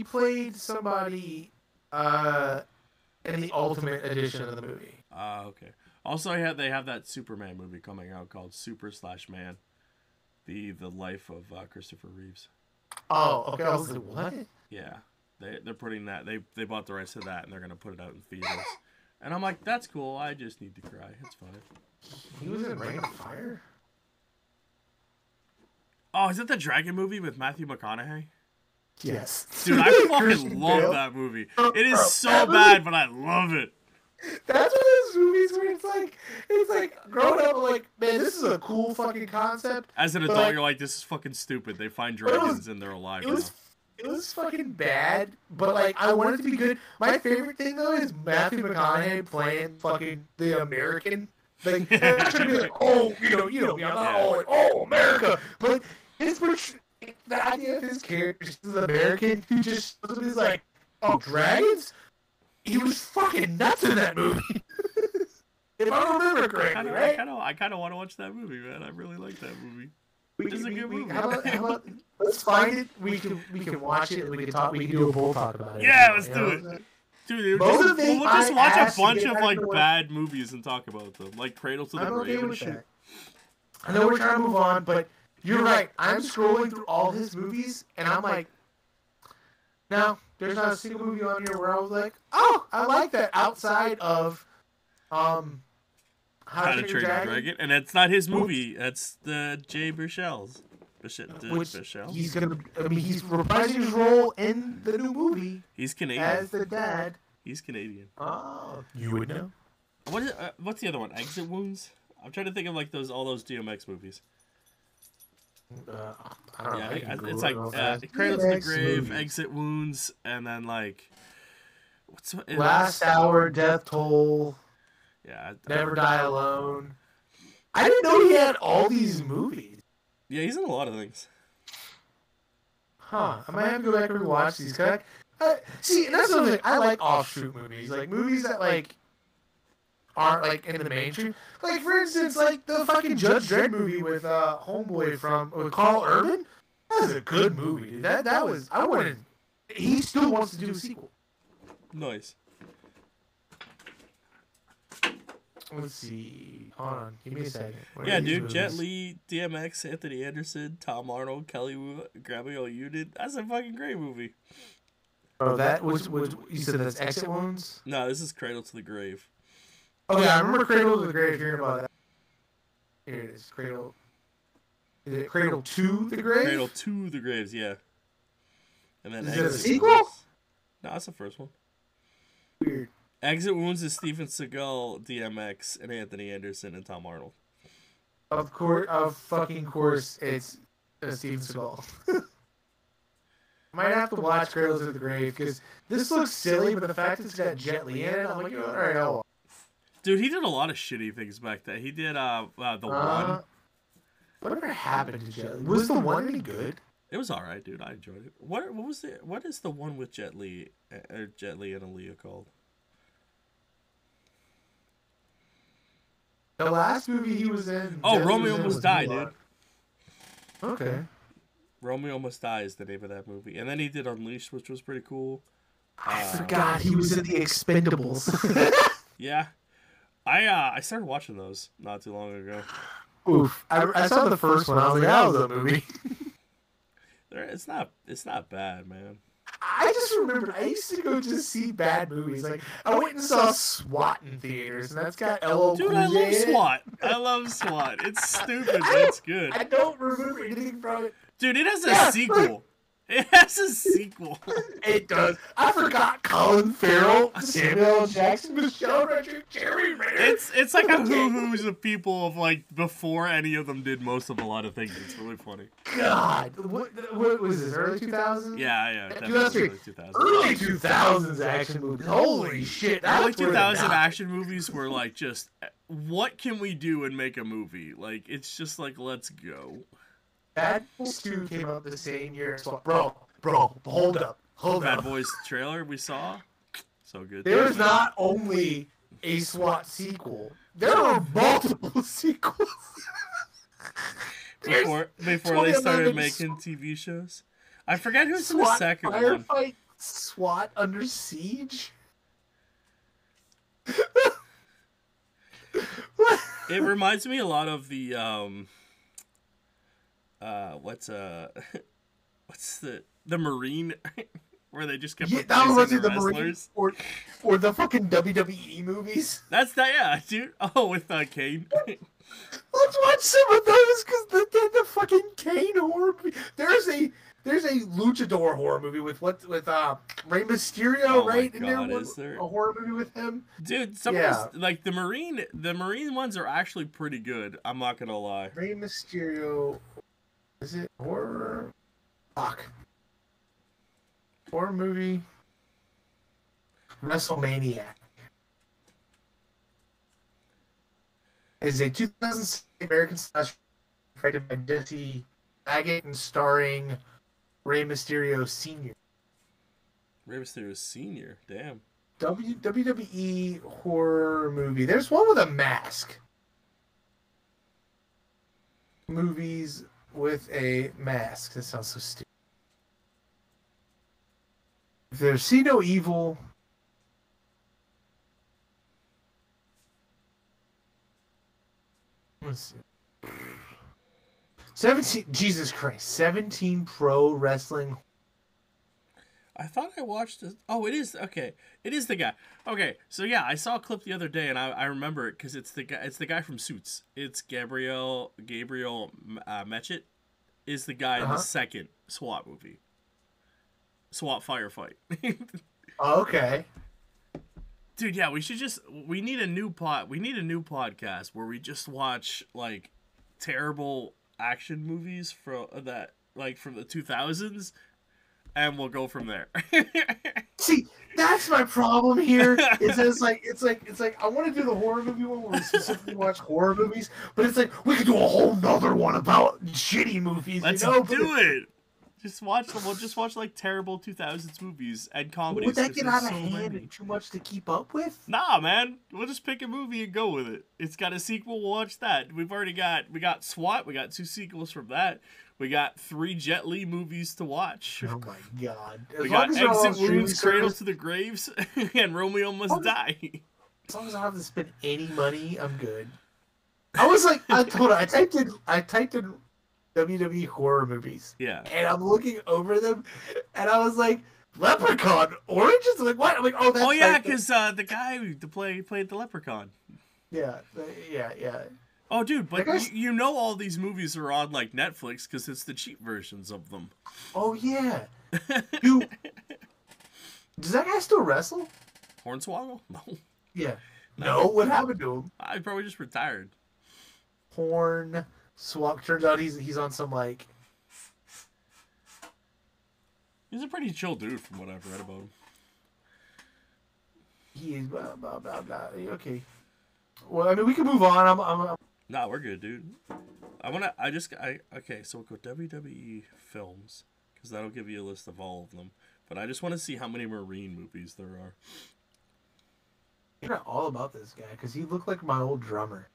played somebody in the Ultimate Edition of the movie. Okay. Also, they have that Superman movie coming out called Super/Man, the life of Christopher Reeves. Oh, okay. I was like, what? Yeah, they're putting that. They bought the rights to that, and they're gonna put it out in theaters. And I'm like, that's cool. I just need to cry. It's fine. He was in Ring of Fire? Oh, is it the Dragon movie with Matthew McConaughey? Yes. Dude, I fucking love that movie. It is so bad, but I love it. That's one of those movies where it's like growing up, I'm like, man, this is a cool fucking concept. As an adult, you're like, this is fucking stupid. They find dragons and they're alive now. It was fucking bad, but like I wanted it to be good. My favorite thing though is Matthew McConaughey playing fucking the American. Like, should be like, oh, you know, I'm not all like, oh, America, but like, the idea of his character is an American who just is like, oh, dragons. He was fucking nuts in that movie. If I remember correctly, right? I kind of want to watch that movie, man. I really like that movie. It's a good movie. How about let's find it. We can watch it. And we can talk. We can do a bull talk about it. Yeah, let's do it. Dude, we'll just watch a bunch of like bad movies and talk about them, like Cradle to the Grave and shit. I know we're trying to move on, but you're right. I'm scrolling through all his movies, and I'm like, no, there's not a single movie on here where I was like, oh, I like that. Outside of, How to Train Your Dragon, and it's not his movie. That's the Jay Baruchel's. He's reprising his role in the new movie. He's Canadian. As the dad. He's Canadian. Oh, you would know. What's the other one? Exit Wounds? I'm trying to think of like all those DMX movies. I don't know. It's like Cradle to the Grave, Exit Wounds, and then like Last Hour, Death Toll. Yeah. Never Die Alone. I didn't know he had all these movies. Yeah, he's in a lot of things. I might have to go back and rewatch these. See, and that's the thing. I like offshoot movies, like movies that like aren't like in the mainstream. Like for instance, like the fucking Judge Dredd movie with homeboy with Carl Urban. That was a good movie, dude. That was I wouldn't. He still wants to do a sequel. Nice. Let's see. Hold on. Give me a second. Yeah, dude. Jet Li, DMX, Anthony Anderson, Tom Arnold, Kelly Wu, Gabrielle Union. That's a fucking great movie. Oh, that was you said that's Exit Wounds? No, this is Cradle to the Grave. Oh yeah, I remember Cradle to the Grave. Hearing about that. Here it is. Cradle. Is it Cradle to the Grave? Cradle to the Graves, yeah. And then is it a sequel? No, that's the first one. Weird. Exit Wounds is Steven Seagal, DMX, and Anthony Anderson, and Tom Arnold. Of fucking course, it's Steven Seagal. Might have to watch Cradle to the Grave, because this looks silly, but the fact it's got Jet Li in it, I'm like, alright, I'll watch. Dude, he did a lot of shitty things back then. He did The One. Whatever happened to Jet Li? Was The One any good? It was alright, dude. I enjoyed it. What is the one with Jet Li and Aaliyah called? The last movie he was in. Oh, Romeo Must Die, dude. Okay. Romeo Must Die is the name of that movie. And then he did Unleashed, which was pretty cool. I forgot he was in The Expendables. Yeah. I started watching those not too long ago. Oof. I saw the first one. I was like, that was a movie. It's not bad, man. I just remembered I used to go just see bad movies. Like I went and saw SWAT in theaters, and that's got LL Cool J. Dude, I love SWAT. I love SWAT. It's stupid, but it's good. I don't remember anything from it. Dude, it has a sequel. It has a sequel. It does. I forgot Colin Farrell, Samuel L. Jackson, Michelle Rodriguez, Jerry Mayer. It's like a who-who's of people of like before any of them did most of a lot of things. It's really funny. God, what was this? Early 2000s? Yeah. Early 2000s action movies. Holy shit! Early 2000 action movies were like just what can we do and make a movie? Like it's just like let's go. Bad Boys 2 came out the same year as SWAT. Bro, hold up. Bad Boys trailer we saw. So good. There's not only a SWAT sequel, there are multiple sequels. before they started making TV shows. I forget who's in the second one. Firefight, SWAT Under Siege? It reminds me a lot of the what's the Marine where they just kept replacing the wrestlers or the fucking WWE movies. That's that, yeah, dude. Oh, with Kane. Let's watch some of those because the fucking Kane horror movie. There's a luchador horror movie with Rey Mysterio, right? God, is there a horror movie with him? Dude, some of those, like the Marine ones are actually pretty good. I'm not gonna lie. Rey Mysterio. Is it horror? Fuck. Horror movie. WrestleMania. Is a 2006 American slash directed by Jesse Baggett and starring Rey Mysterio Sr. Rey Mysterio Sr. Damn. WWE horror movie. There's one with a mask. Movies with a mask. That sounds so stupid. If there's See No Evil. Let's see. 17. Jesus Christ. 17 Pro Wrestling. I thought I watched this. Oh, it is. Okay. It is the guy. Okay. So yeah, I saw a clip the other day and I remember it because it's the guy from Suits. It's Gabriel Mechet is the guy in the second SWAT movie. SWAT Firefight. Okay. Dude, yeah, we need a new podcast where we just watch like terrible action movies from the 2000s and we'll go from there. See, that's my problem here. It's like I want to do the horror movie one where we specifically watch horror movies, but it's like we could do a whole nother one about shitty movies. Let's do it. Just watch them. We'll just watch like terrible 2000s movies and comedies. Would that get out of so hand many. and too much to keep up with? Nah, man. We'll just pick a movie and go with it. It's got a sequel. We'll watch that. We got SWAT. We got 2 sequels from that. We got 3 Jet Li movies to watch. Oh my god! We got Exit Wounds, Cradle to the Graves, and Romeo Must Die. As long as I don't have to spend any money, I'm good. I was like, I typed in WWE horror movies. Yeah. And I'm looking over them, and I was like, Leprechaun Origins? I'm like, what? I'm like, oh, that's. Oh yeah, because the guy who played the Leprechaun. Yeah. Oh, dude, but you know all these movies are on like Netflix because it's the cheap versions of them. Oh yeah. Dude, does that guy still wrestle? Hornswoggle? No. Yeah. No, what happened to him? I probably just retired. Hornswoggle. Turns out he's on some like. He's a pretty chill dude from what I've read about him. He's blah blah blah blah. Okay. Well, I mean, we can move on. I'm... Nah, we're good, dude. Okay, so we'll go WWE films, because that'll give you a list of all of them. But I just want to see how many Marine movies there are. I forgot all about this guy, because he looked like my old drummer.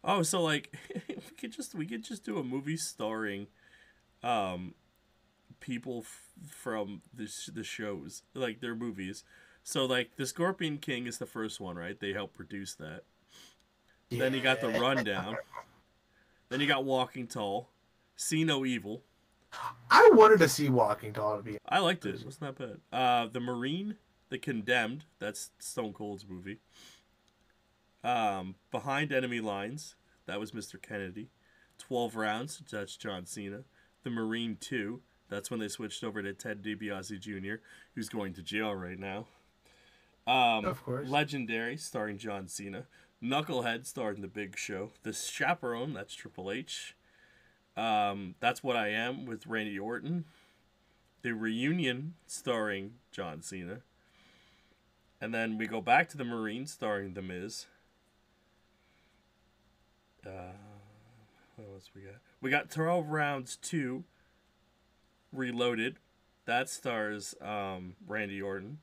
Oh, so like, we could just do a movie starring, people from the shows, like their movies. So like the Scorpion King is the first one, right? They helped produce that. Yeah. Then you got The Rundown. Then you got Walking Tall, See No Evil. I wanted to see Walking Tall. I liked it. It wasn't that bad. The Marine, The Condemned. That's Stone Cold's movie. Behind Enemy Lines. That was Mr. Kennedy. 12 Rounds. That's John Cena. The Marine 2. That's when they switched over to Ted DiBiase Jr., who's going to jail right now. Of course. Legendary, starring John Cena. Knucklehead, starring The Big Show. The Chaperone, that's Triple H. That's What I Am, with Randy Orton. The Reunion, starring John Cena. And then we go back to The Marine, starring The Miz. What else we got? We got 12 Rounds 2, Reloaded. That stars Randy Orton.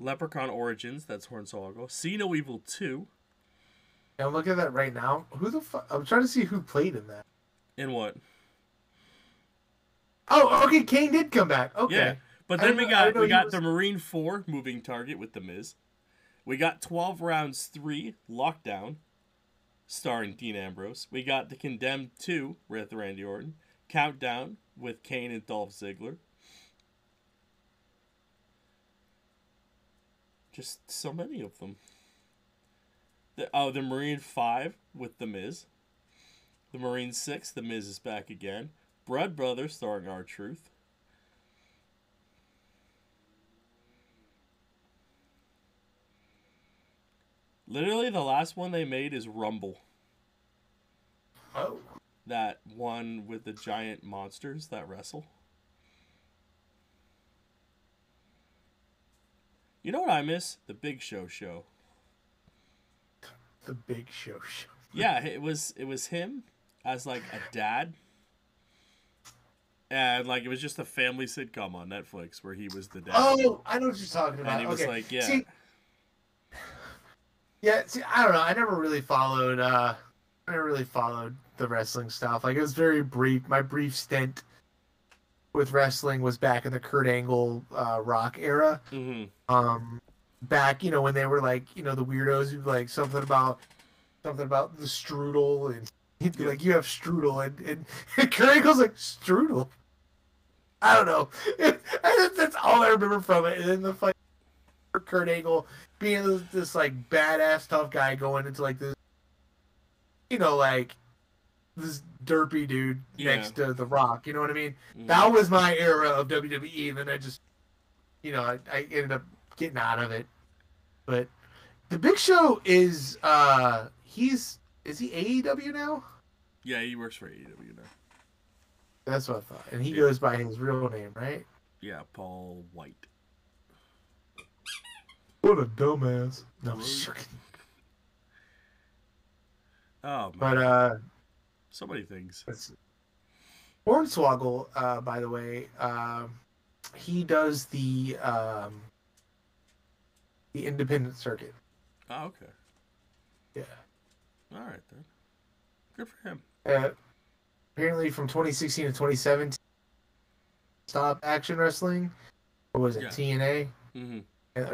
Leprechaun Origins, that's Hornswoggle. See No Evil 2. Yeah, I'm looking at that right now. Who the fuck? I'm trying to see who played in that. In what? Oh, okay, Kane did come back. Okay. Yeah, but then we got The Marine 4, Moving Target, with The Miz. We got 12 Rounds 3, Lockdown, starring Dean Ambrose. We got The Condemned 2, with Randy Orton. Countdown, with Kane and Dolph Ziggler. Just so many of them. The Marine 5 with The Miz. The Marine 6, The Miz is back again. Blood Brothers, starring R-Truth. Literally, the last one they made is Rumble. Oh. That one with the giant monsters that wrestle. You know what I miss? The Big Show show. The Big Show show. Yeah, it was him as like a dad. And like it was just a family sitcom on Netflix where he was the dad. Oh, I know what you're talking about. And he was like, yeah. See, I don't know. I never really followed the wrestling stuff. Like it was very brief. My brief stint with wrestling was back in the Kurt Angle Rock era. Mm-hmm. Back, when they were like, the weirdos who like something about the strudel, and he'd be like, you have strudel, and Kurt Angle's like, strudel? I don't know. That's all I remember from it. And then the fight, Kurt Angle being this like badass tough guy going into like this, like this derpy dude next to The Rock. You know what I mean? Mm-hmm. That was my era of WWE, and then I just, I ended up getting out of it. But the Big Show is is he AEW now? Yeah, he works for AEW now. That's what I thought. And he goes by his real name, right? Yeah, Paul White. What a dumbass. No, I'm joking. Oh, man. But So many things. Hornswoggle, by the way, he does the independent circuit. Oh, okay. Yeah. All right then. Good for him. Apparently, from 2016 to 2017, stop action wrestling. What was it? Yeah. TNA. Mm-hmm.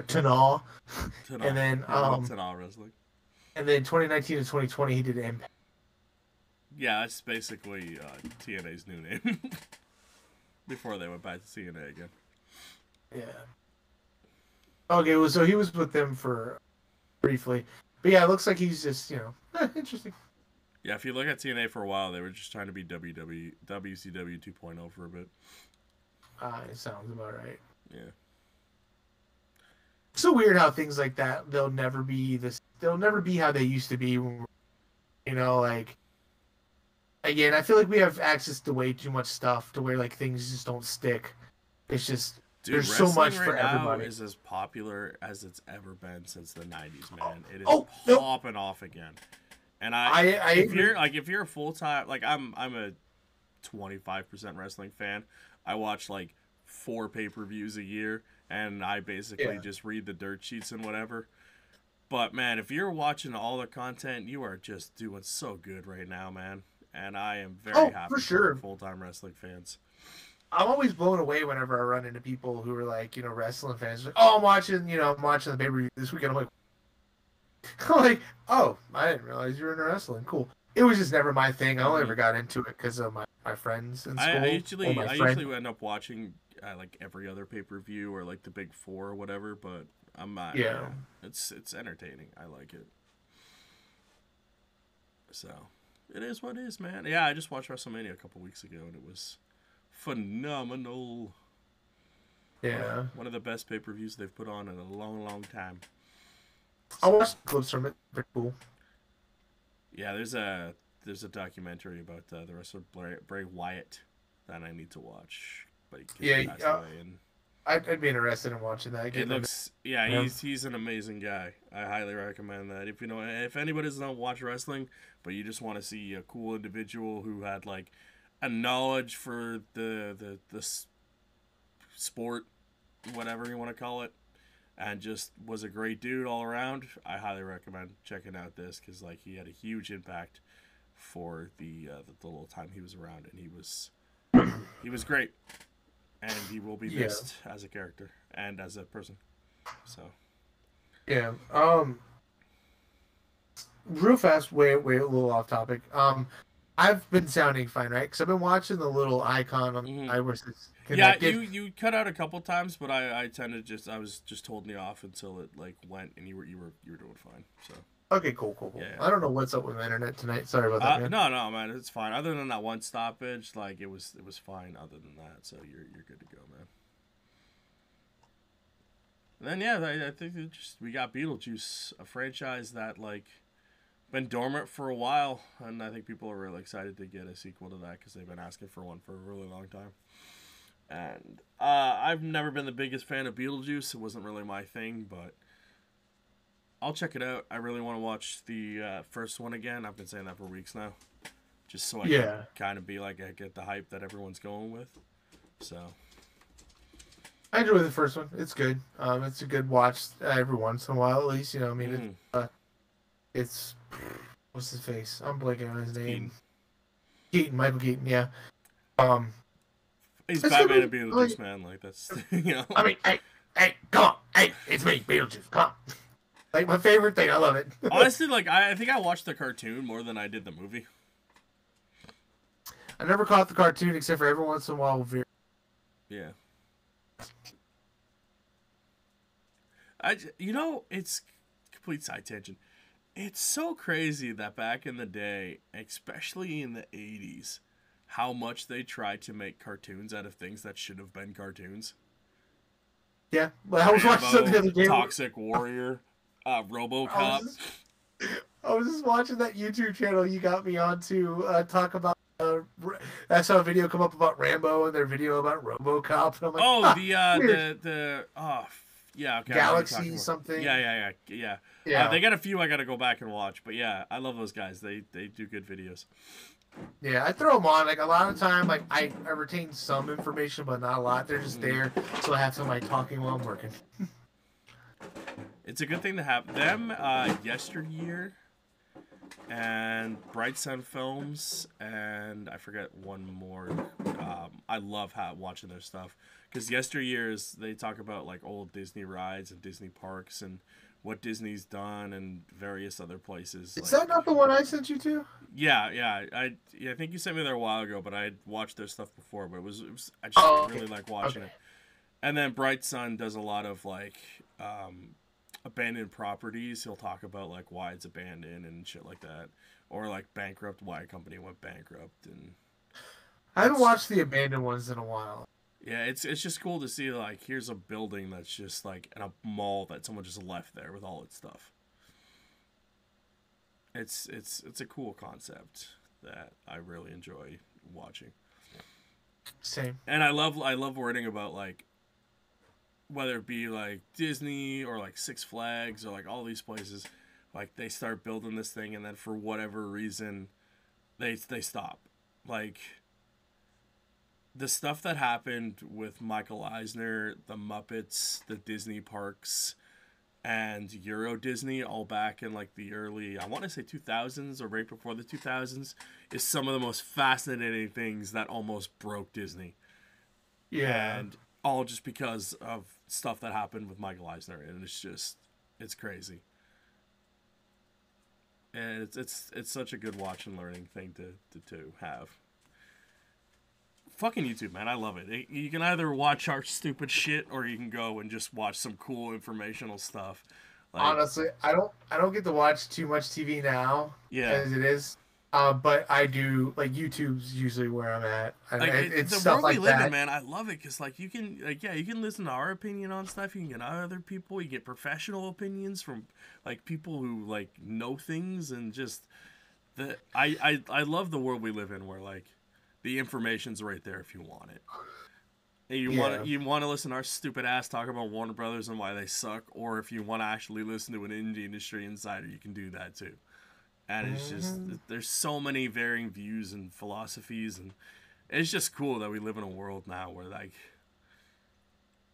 Tanal. And then Tanal wrestling. And then 2019 to 2020, he did Impact. Yeah, that's basically TNA's new name. Before they went back to TNA again. Yeah. Okay, well, so he was with them for briefly. But yeah, it looks like he's just, interesting. Yeah, if you look at TNA for a while, they were just trying to be WCW 2.0 for a bit. It sounds about right. Yeah. It's so weird how things like that, they'll never be how they used to be. Like, again, I feel like we have access to way too much stuff to where, like, things just don't stick. It's just, dude, there's so much right for now everybody. Is as popular as it's ever been since the 90s, man. It is popping off again. And if you're a full-time, like, I'm a 25% wrestling fan. I watch, like, 4 pay-per-views a year, and I basically just read the dirt sheets and whatever. But, man, if you're watching all the content, you are just doing so good right now, man. And I am very happy for full-time wrestling fans. I'm always blown away whenever I run into people who are like, wrestling fans. Like, oh, I'm watching the pay-per-view this weekend. I'm like, oh, I didn't realize you were into wrestling. Cool. It was just never my thing. I only ever got into it because of my friends in school. I usually end up watching like every other pay-per-view or like the big 4 or whatever, but I'm not. Yeah. It's entertaining. I like it. So, it is what it is, man. Yeah, I just watched WrestleMania a couple weeks ago, and it was phenomenal. Yeah. One of the best pay-per-views they've put on in a long, long time. I watched clips from it. Pretty cool. Yeah, there's a documentary about the wrestler Bray Wyatt that I need to watch. But he passed away, and I'd be interested in watching that. It looks, he's an amazing guy. I highly recommend that. If anybody doesn't watch wrestling, but you just want to see a cool individual who had like a knowledge for the sport, whatever you want to call it, and just was a great dude all around, I highly recommend checking out this, because like he had a huge impact for the little time he was around, and he was great. And he will be missed as a character and as a person. So. Yeah. Real fast, way a little off topic. I've been sounding fine, right? Because I've been watching the little icon on the where it says connected. Yeah, you cut out a couple times, but I tended I was just holding you off until it like went, and you were doing fine. So. Okay, cool. Yeah. I don't know what's up with my internet tonight. Sorry about that, man. No, man, it's fine. Other than that one stoppage, like it was fine. Other than that, so you're good to go, man. And then I think we got Beetlejuice, a franchise that like been dormant for a while, and I think people are really excited to get a sequel to that because they've been asking for one for a really long time. And I've never been the biggest fan of Beetlejuice. It wasn't really my thing, but I'll check it out. I really want to watch the first one again. I've been saying that for weeks now. Just so I can kind of be like, I get the hype that everyone's going with. So. I enjoy the first one. It's good. It's a good watch every once in a while, at least. It's... What's his face? I'm blanking on his name. Keaton. Michael Keaton, yeah. He's Batman and Beetlejuice, man. Like, that's, I mean, hey, come on. Hey, it's me, Beetlejuice. Come on. Like, my favorite thing. I love it. Honestly, like, I think I watched the cartoon more than I did the movie. I never caught the cartoon except for every once in a while. Yeah. It's complete side tangent. It's so crazy that back in the day, especially in the 80s, how much they tried to make cartoons out of things that should have been cartoons. Yeah. Well, I was watching something the other day. Toxic Warrior. RoboCop. I was just watching that YouTube channel you got me on to talk about. I saw a video come up about Rambo and their video about RoboCop. And I'm like, Yeah, okay. Galaxy something. Yeah. They got a few I got to go back and watch, but yeah, I love those guys. They do good videos. Yeah, I throw them on. Like a lot of time, like I retain some information, but not a lot. They're just there, so I have somebody talking while I'm working. It's a good thing to have them. Yesteryear and Bright Sun Films, and I forget one more. I love watching their stuff because Yesteryears they talk about like old Disney rides and Disney parks and what Disney's done and various other places. Is that not the one I sent you to? Yeah. I think you sent me there a while ago, but I had watched their stuff before. But it was I just really like watching it. And then Bright Sun does a lot of like abandoned properties. He'll talk about like why it's abandoned and shit like that, or like bankrupt, why a company went bankrupt. And I haven't watched the abandoned ones in a while. Yeah, it's just cool to see like here's a building that's just like in a mall that someone just left there with all its stuff. It's a cool concept that I really enjoy watching. Same. And I love reading about like whether it be like Disney or like Six Flags or like all these places, like they start building this thing and then for whatever reason they stop. Like the stuff that happened with Michael Eisner, the Muppets, the Disney parks, and Euro Disney all back in like the early, I want to say 2000s or right before the 2000s, is some of the most fascinating things that almost broke Disney. Yeah. And all just because of stuff that happened with Michael Eisner, and it's crazy. And it's such a good watch and learning thing to have. Fucking YouTube, man, I love it. You can either watch our stupid shit or you can go and just watch some cool informational stuff. Like, honestly, I don't get to watch too much TV now, as it is. But I do, like, YouTube's usually where I'm at. Like, it's the stuff world like we live that. in, man, I love it because, like, you can listen to our opinion on stuff. You can get other people. You get professional opinions from, like, people who, like, know things and just I love the world we live in where, like, the information's right there if you want it. And you want to listen to our stupid ass talk about Warner Brothers and why they suck, or if you want to actually listen to an indie industry insider, you can do that too. And it's just, there's so many varying views and philosophies, and it's just cool that we live in a world now where, like,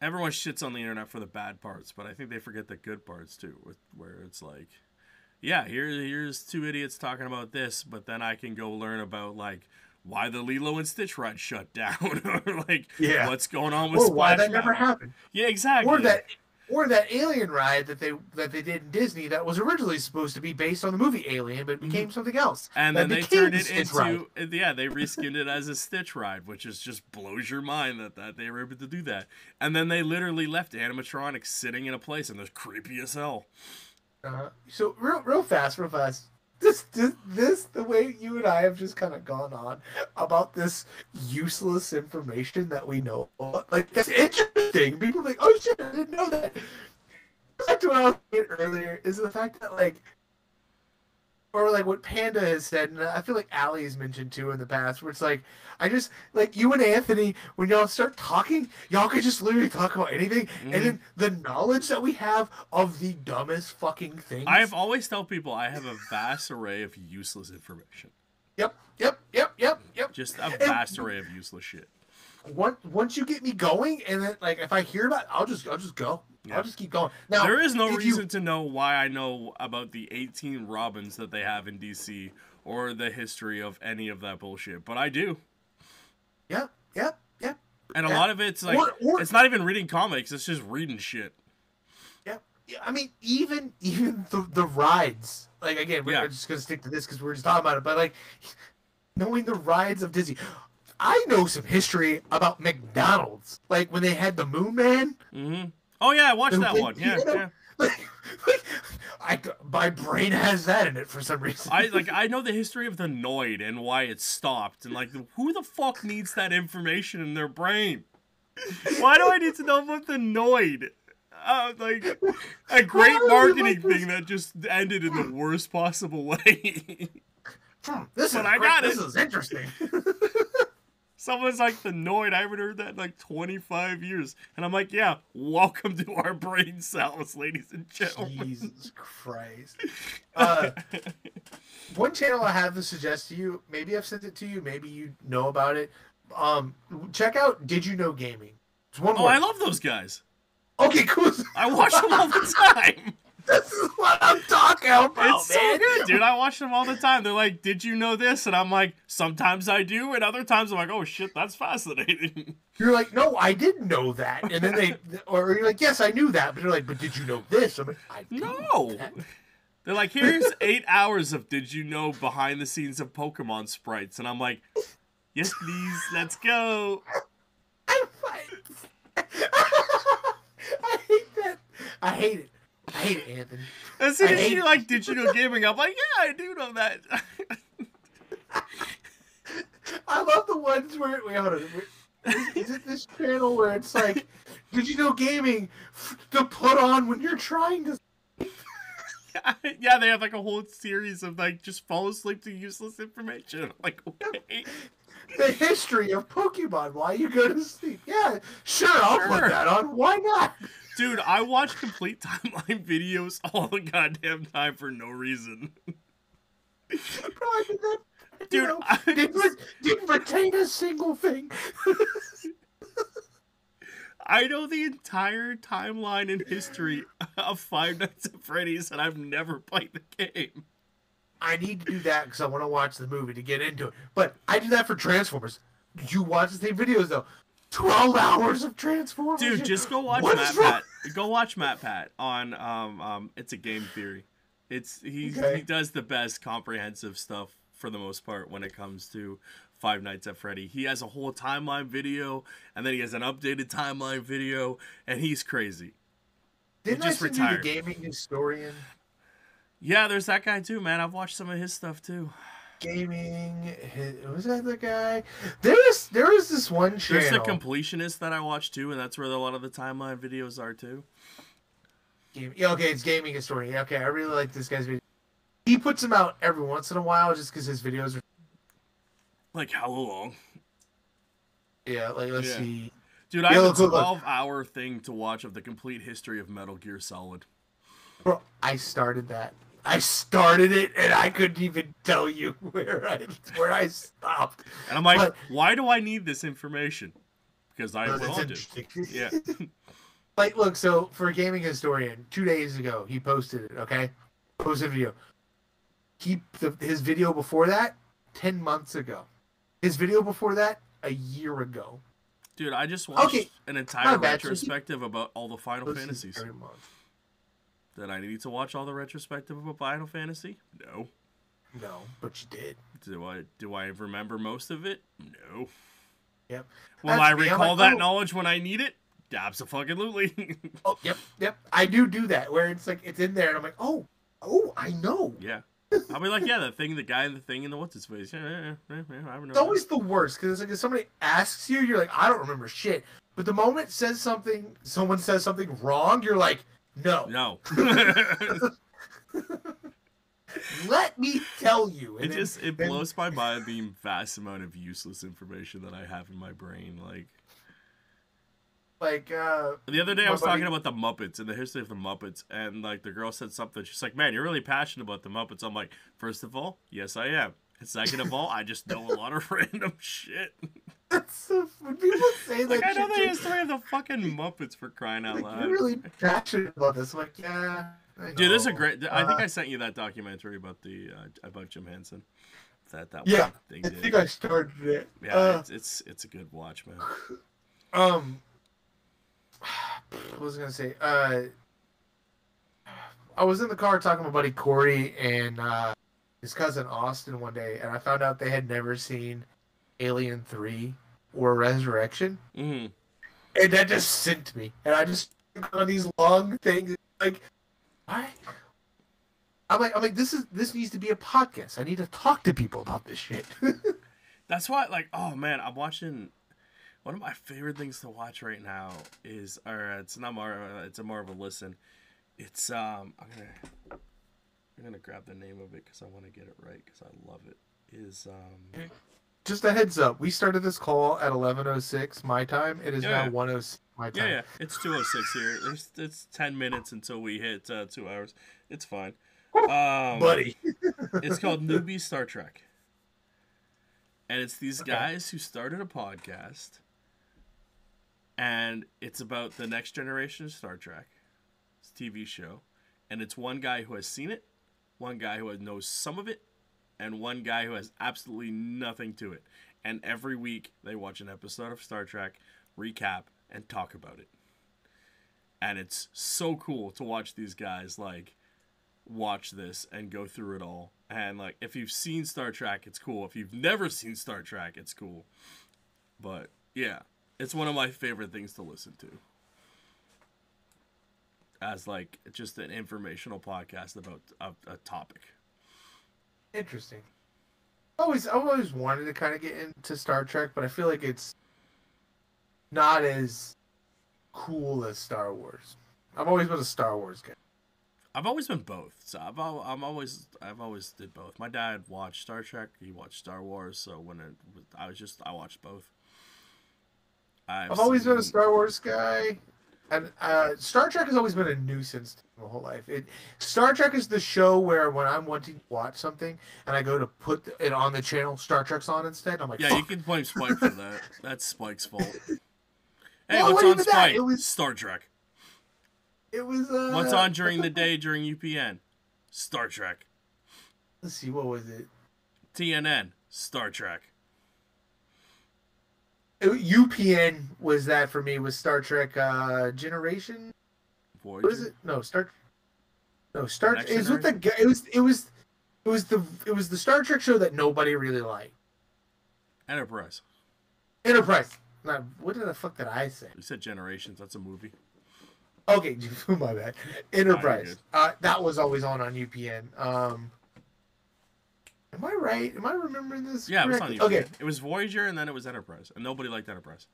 everyone shits on the internet for the bad parts, but I think they forget the good parts too, where it's like, yeah, here's two idiots talking about this, but then I can go learn about, like, why the Lilo and Stitch ride shut down, or like what's going on with or Splash why that Mountain. never happened. Yeah, exactly. Or that Alien ride that they did in Disney that was originally supposed to be based on the movie Alien, but it became something else. And then they turned it into ride. they reskinned it as a Stitch ride, which is just blows your mind that they were able to do that. And then they literally left animatronics sitting in a place and they're creepy as hell. So real fast. This the way you and I have just kind of gone on about this useless information that we know. Like, that's interesting. People are like, oh shit, I didn't know that. Back to what I was saying earlier is the fact that, like, or like what Panda has said, and I feel like Allie has mentioned too in the past, where it's like, I just, like, you and Anthony, when y'all start talking, y'all could just literally talk about anything, and then the knowledge that we have of the dumbest fucking things. I have always told people I have a vast array of useless information. Yep. Just a vast array of useless shit. Once you get me going, and then, like, if I hear about it, I'll just go. Yeah. I'll just keep going. Now, there is no reason to know why I know about the 18 Robins that they have in DC or the history of any of that bullshit, but I do. Yeah. And a lot of it's like, it's not even reading comics, it's just reading shit. Yeah. I mean, even the rides. Like, again, we're just going to stick to this because we're just talking about it, but, like, knowing the rides of Disney. I know some history about McDonald's. Like, when they had the Moon Man. Mm-hmm. Oh, yeah, I watched that one. Yeah. My brain has that in it for some reason. I know the history of the Noid and why it stopped, and, like, who the fuck needs that information in their brain? Why do I need to know about the Noid? Like, a great marketing thing that just ended in the worst possible way. This is interesting. Someone's like, the Noid. I haven't heard that in like 25 years. And I'm like, yeah, welcome to our brain cells, ladies and gentlemen. Jesus Christ. One channel I have to suggest to you, maybe I've sent it to you, maybe you know about it. Check out Did You Know Gaming. It's one Oh, word. I love those guys. Okay, cool. I watch them all the time. This is what I'm talking about, It's so man. good, dude. I watch them all the time. They're like, did you know this? And I'm like, sometimes I do. And other times I'm like, oh, shit, that's fascinating. You're like, no, I didn't know that. And then or you're like, yes, I knew that. But they're like, but did you know this? I'm like, I didn't know that. They're like, here's 8 hours of did you know behind the scenes of Pokemon sprites. And I'm like, yes, please, let's go. I hate that. I hate it. I hate it, Anthony. As soon as you're like, did you know gaming? I'm like, yeah, I do know that. I love the ones where, wait, hold on. Is it this channel where it's like, did you know gaming to put on when you're trying to sleep? Yeah, they have like a whole series of like, just fall asleep to useless information. I'm like, okay. The history of Pokemon, why you go to sleep. Yeah, sure, I'll put that on. Why not? Dude, I watch complete timeline videos all the goddamn time for no reason. Probably did that. Dude, didn't retain a single thing. I know the entire timeline and history of Five Nights at Freddy's, and I've never played the game. I need to do that because I want to watch the movie to get into it. But I do that for Transformers. You watch the same videos though. 12 hours of Transformers. Dude, just go watch Matt Pat. Go watch Matt Pat on It's a Game Theory. He does the best comprehensive stuff for the most part when it comes to Five Nights at Freddy. He has a whole timeline video, and then he has an updated timeline video, and he's crazy. Didn't I send you the gaming historian? Yeah, there's that guy too, man. I've watched some of his stuff too. Gaming, was that the guy? There is this one channel. There's the completionist that I watch too, and that's where a lot of the timeline videos are too. Yeah, okay, it's gaming historian. Okay, I really like this guy's video. He puts them out every once in a while just because his videos are like how long? Yeah, like let's see. Dude, I have a 12-hour thing to watch of the complete history of Metal Gear Solid. Bro, I started that. I started it, and I couldn't even tell you where I stopped. And I'm like, why do I need this information? Because I want it. Yeah. Like, look, so for a gaming historian, 2 days ago, he posted it, okay? Posted a video. His video before that, 10 months ago. His video before that, a year ago. Dude, I just watched an entire retrospective about all the Final Fantasies. Did I need to watch all the retrospective of Final Fantasy? No. No, but you did. Do I remember most of it? No. Yep. Will I recall that knowledge when I need it? Absolutely. Oh, yep. I do that where it's like it's in there and I'm like, oh, I know. Yeah. I'll be like, yeah, the guy and the thing and the what's his face. Yeah, I remember. It's always the worst because it's like if somebody asks you, you're like, I don't remember shit. But the moment someone says something wrong, you're like, no. Let me tell you. And it blows my mind the vast amount of useless information that I have in my brain. The other day I was talking about the Muppets and the history of the Muppets, and like the girl said something. She's like, "Man, you're really passionate about the Muppets." I'm like, first of all, yes, I am. And second of all, I just know a lot of random shit. That's so when people say that. I know the history of the fucking Muppets for crying out loud. You're really passionate about this. I'm like, yeah. Dude, this is a great. I think I sent you that documentary about about Jim Henson. That yeah, thing I think I started it. Yeah, it's a good watch, man. What was I gonna say? I was in the car talking to my buddy Corey and his cousin Austin one day, and I found out they had never seen Alien 3 or Resurrection, and that just sent me. And I just on these long things like, why? I'm like, this needs to be a podcast. I need to talk to people about this shit. That's why, oh man, I'm watching. One of my favorite things to watch right now is, it's more of a listen. It's I'm gonna grab the name of it because I want to get it right because I love it. just a heads up. We started this call at 11:06 my time. It is now 1:06 my time. Yeah. It's 2:06 here. It's 10 minutes until we hit 2 hours. It's fine. Buddy. It's called Newbie Star Trek. And it's these guys who started a podcast. And it's about the next generation of Star Trek. It's a TV show. And it's one guy who has seen it, one guy who knows some of it, and one guy who has absolutely nothing to it. And every week they watch an episode of Star Trek, recap, and talk about it. And it's so cool to watch these guys, like, watch this and go through it all. And, like, if you've seen Star Trek, it's cool. If you've never seen Star Trek, it's cool. But, yeah, it's one of my favorite things to listen to. As, like, just an informational podcast about a topic. Interesting. I've always wanted to kind of get into Star Trek, but I feel like it's not as cool as Star Wars. I've always been a Star Wars guy. I've always been both. So I've always did both. My dad watched Star Trek. He watched Star Wars. So I watched both. I've always been a Star Wars guy. And Star Trek has always been a nuisance to me my whole life. Star Trek is the show where when I'm wanting to watch something and I go to put it on the channel, Star Trek's on instead. I'm like, yeah, fuck. You can blame Spike for that. That's Spike's fault. Hey, well, what's on Spike? It was Star Trek. It was. What's on during the day during UPN? Star Trek. Let's see, what was it? TNN. Star Trek. UPN was that for me. Was Star Trek Generation? Voyager? What is it? No, Star. It was with the guy. It was the Star Trek show that nobody really liked. Enterprise. Now, what the fuck did I say? You said Generations. That's a movie. Okay, my bad. Enterprise. That was always on UPN. Am I right? Am I remembering this? Yeah, correctly? it was on UPN. Okay. It was Voyager, and then it was Enterprise, and nobody liked Enterprise.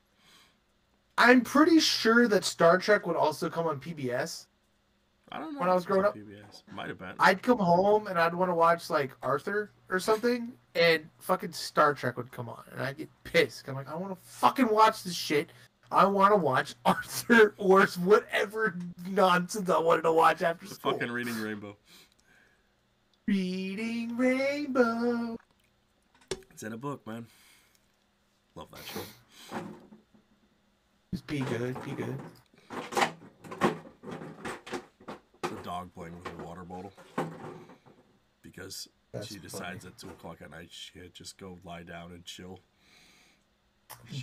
I'm pretty sure that Star Trek would also come on PBS. I don't know. When I was growing up, PBS. Might have been. I'd come home and I'd want to watch like Arthur or something, and fucking Star Trek would come on, and I'd get pissed. I'm like, I want to fucking watch this shit. I want to watch Arthur or whatever nonsense I wanted to watch after school. Fucking Reading Rainbow. Reading Rainbow. It's in a book, man. Love that show. Just be good. The dog playing with a water bottle. Because she decides at 2 o'clock at night she had just go lie down and chill.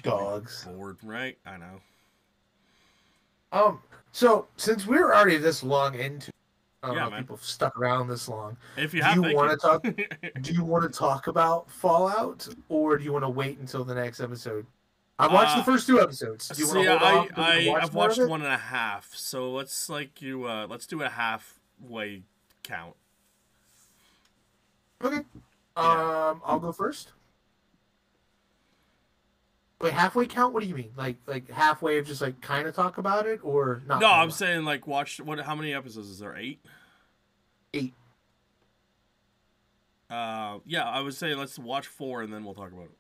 Dogs. Bored, right? I know. So since we're already this long into, man. people stuck around this long. If you do you want to talk about Fallout, or do you want to wait until the next episode? I watched the first 2 episodes. Do you want to hold off? I've watched 1.5. So let's let's do a halfway count. Okay. I'll go first. Wait, halfway count? What do you mean? Like halfway of just like kind of talk about it, or not? No, I'm saying like watch how many episodes is there? 8? 8. Yeah, I would say let's watch 4 and then we'll talk about it.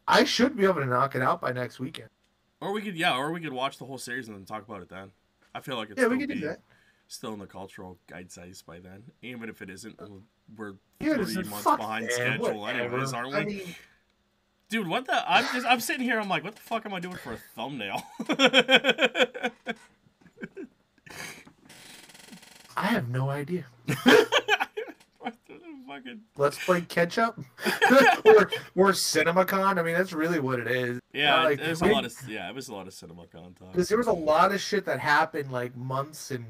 I should be able to knock it out by next weekend. Or we could watch the whole series and then talk about it then. I feel like it's we could do that. Still in the cultural zeitgeist by then. Even if it isn't, we're 3 months behind schedule anyways, aren't we? I mean, dude, what the? I'm sitting here. I'm like, what the fuck am I doing for a thumbnail? I have no idea. Fucking... Let's play catch up, or CinemaCon. I mean, that's really what it is. Yeah, it was a lot of CinemaCon talk. Because there was a lot of shit that happened like months and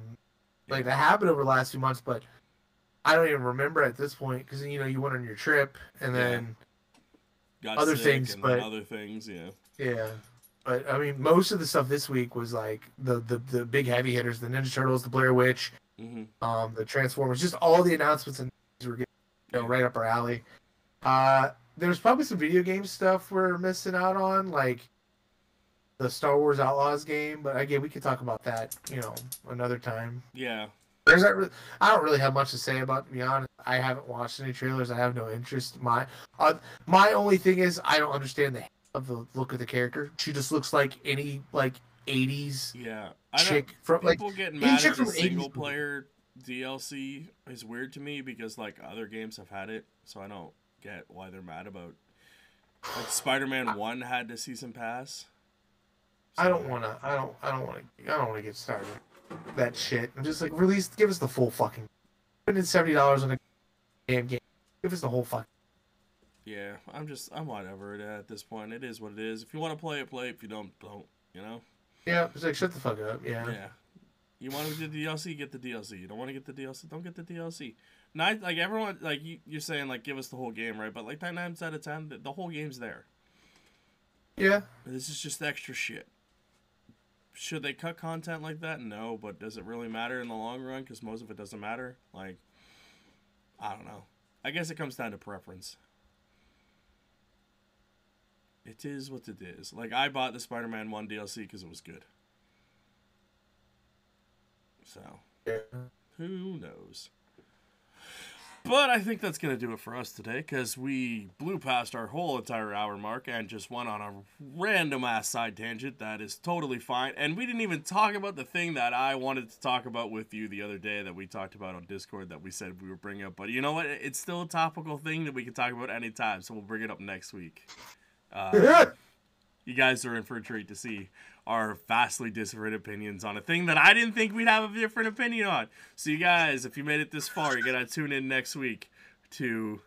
that happened over the last few months, but I don't even remember at this point because you went on your trip and then. Got other sick things, and but other things, yeah. Yeah, but I mean, most of the stuff this week was like the big heavy hitters: the Ninja Turtles, the Blair Witch, the Transformers, just all the announcements and were getting right up our alley. There's probably some video game stuff we're missing out on, like the Star Wars Outlaws game, but again, we could talk about that, another time. Yeah. I don't really have much to say about it, to be honest. I haven't watched any trailers. I have no interest. My only thing is I don't understand the look of the character. She just looks like any like 80s Yeah, chick from like people getting any mad chick at the from 80s single player DLC is weird to me because like other games have had it, so I don't get why they're mad about. Like Spider-Man 1 had the season pass. So. I don't want to get started. That shit. I'm just like give us the full fucking. Spending $70 on a damn game. Give us the whole fucking. Yeah, I'm whatever at this point. It is what it is. If you want to play it, play. If you don't, don't. You know. Yeah, it's like shut the fuck up. Yeah. Yeah. You want to get the DLC, get the DLC. You don't want to get the DLC, don't get the DLC. Like everyone, like you're saying, like give us the whole game, right? But like 9 times out of 10, the whole game's there. Yeah. This is just extra shit. Should they cut content like that? No, but does it really matter in the long run? Because most of it doesn't matter. Like, I don't know. I guess it comes down to preference. It is what it is. Like, I bought the Spider-Man 1 DLC because it was good. So, who knows? But I think that's going to do it for us today because we blew past our whole entire hour mark and just went on a random-ass side tangent that is totally fine. And we didn't even talk about the thing that I wanted to talk about with you the other day that we talked about on Discord that we said we would bring up. But you know what? It's still a topical thing that we can talk about anytime, so we'll bring it up next week. You guys are in for a treat to see our vastly different opinions on a thing that I didn't think we'd have a different opinion on. So you guys, if you made it this far, you're going to tune in next week to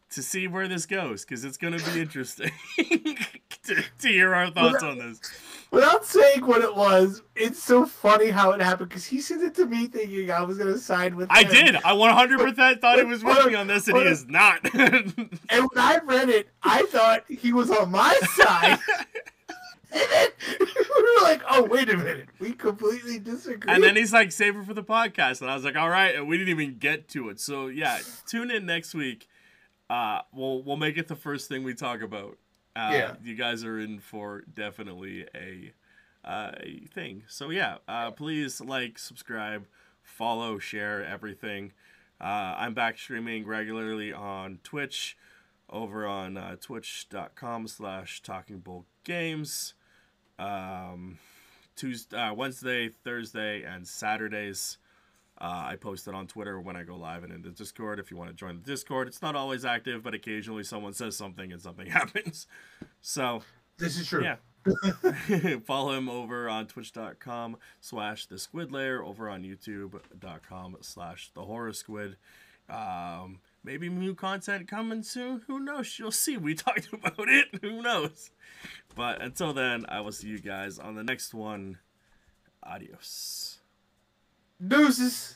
see where this goes, because it's going to be interesting to hear our thoughts on this. Without saying what it was, it's so funny how it happened, because he sent it to me thinking I was going to side with him. I did. I 100% thought he was with me on this, and he is not. And when I read it, I thought he was on my side. And then we were like, oh, wait a minute. We completely disagree. And then he's like, save it for the podcast. And I was like, all right. And we didn't even get to it. So, yeah, tune in next week. We'll make it the first thing we talk about. Yeah. You guys are in for definitely a thing. So, yeah, please like, subscribe, follow, share everything. I'm back streaming regularly on Twitch over on twitch.com/talkingbullgames. Wednesday, Thursday, and Saturdays. I post it on Twitter when I go live and in the Discord. If you want to join the Discord, it's not always active, but occasionally someone says something and something happens. So this is true. Yeah. Follow him over on twitch.com/thesquidlair, over on youtube.com/thehorrorsquid. Maybe new content coming soon. Who knows? You'll see. We talked about it. Who knows? But until then, I will see you guys on the next one. Adios. Deuces.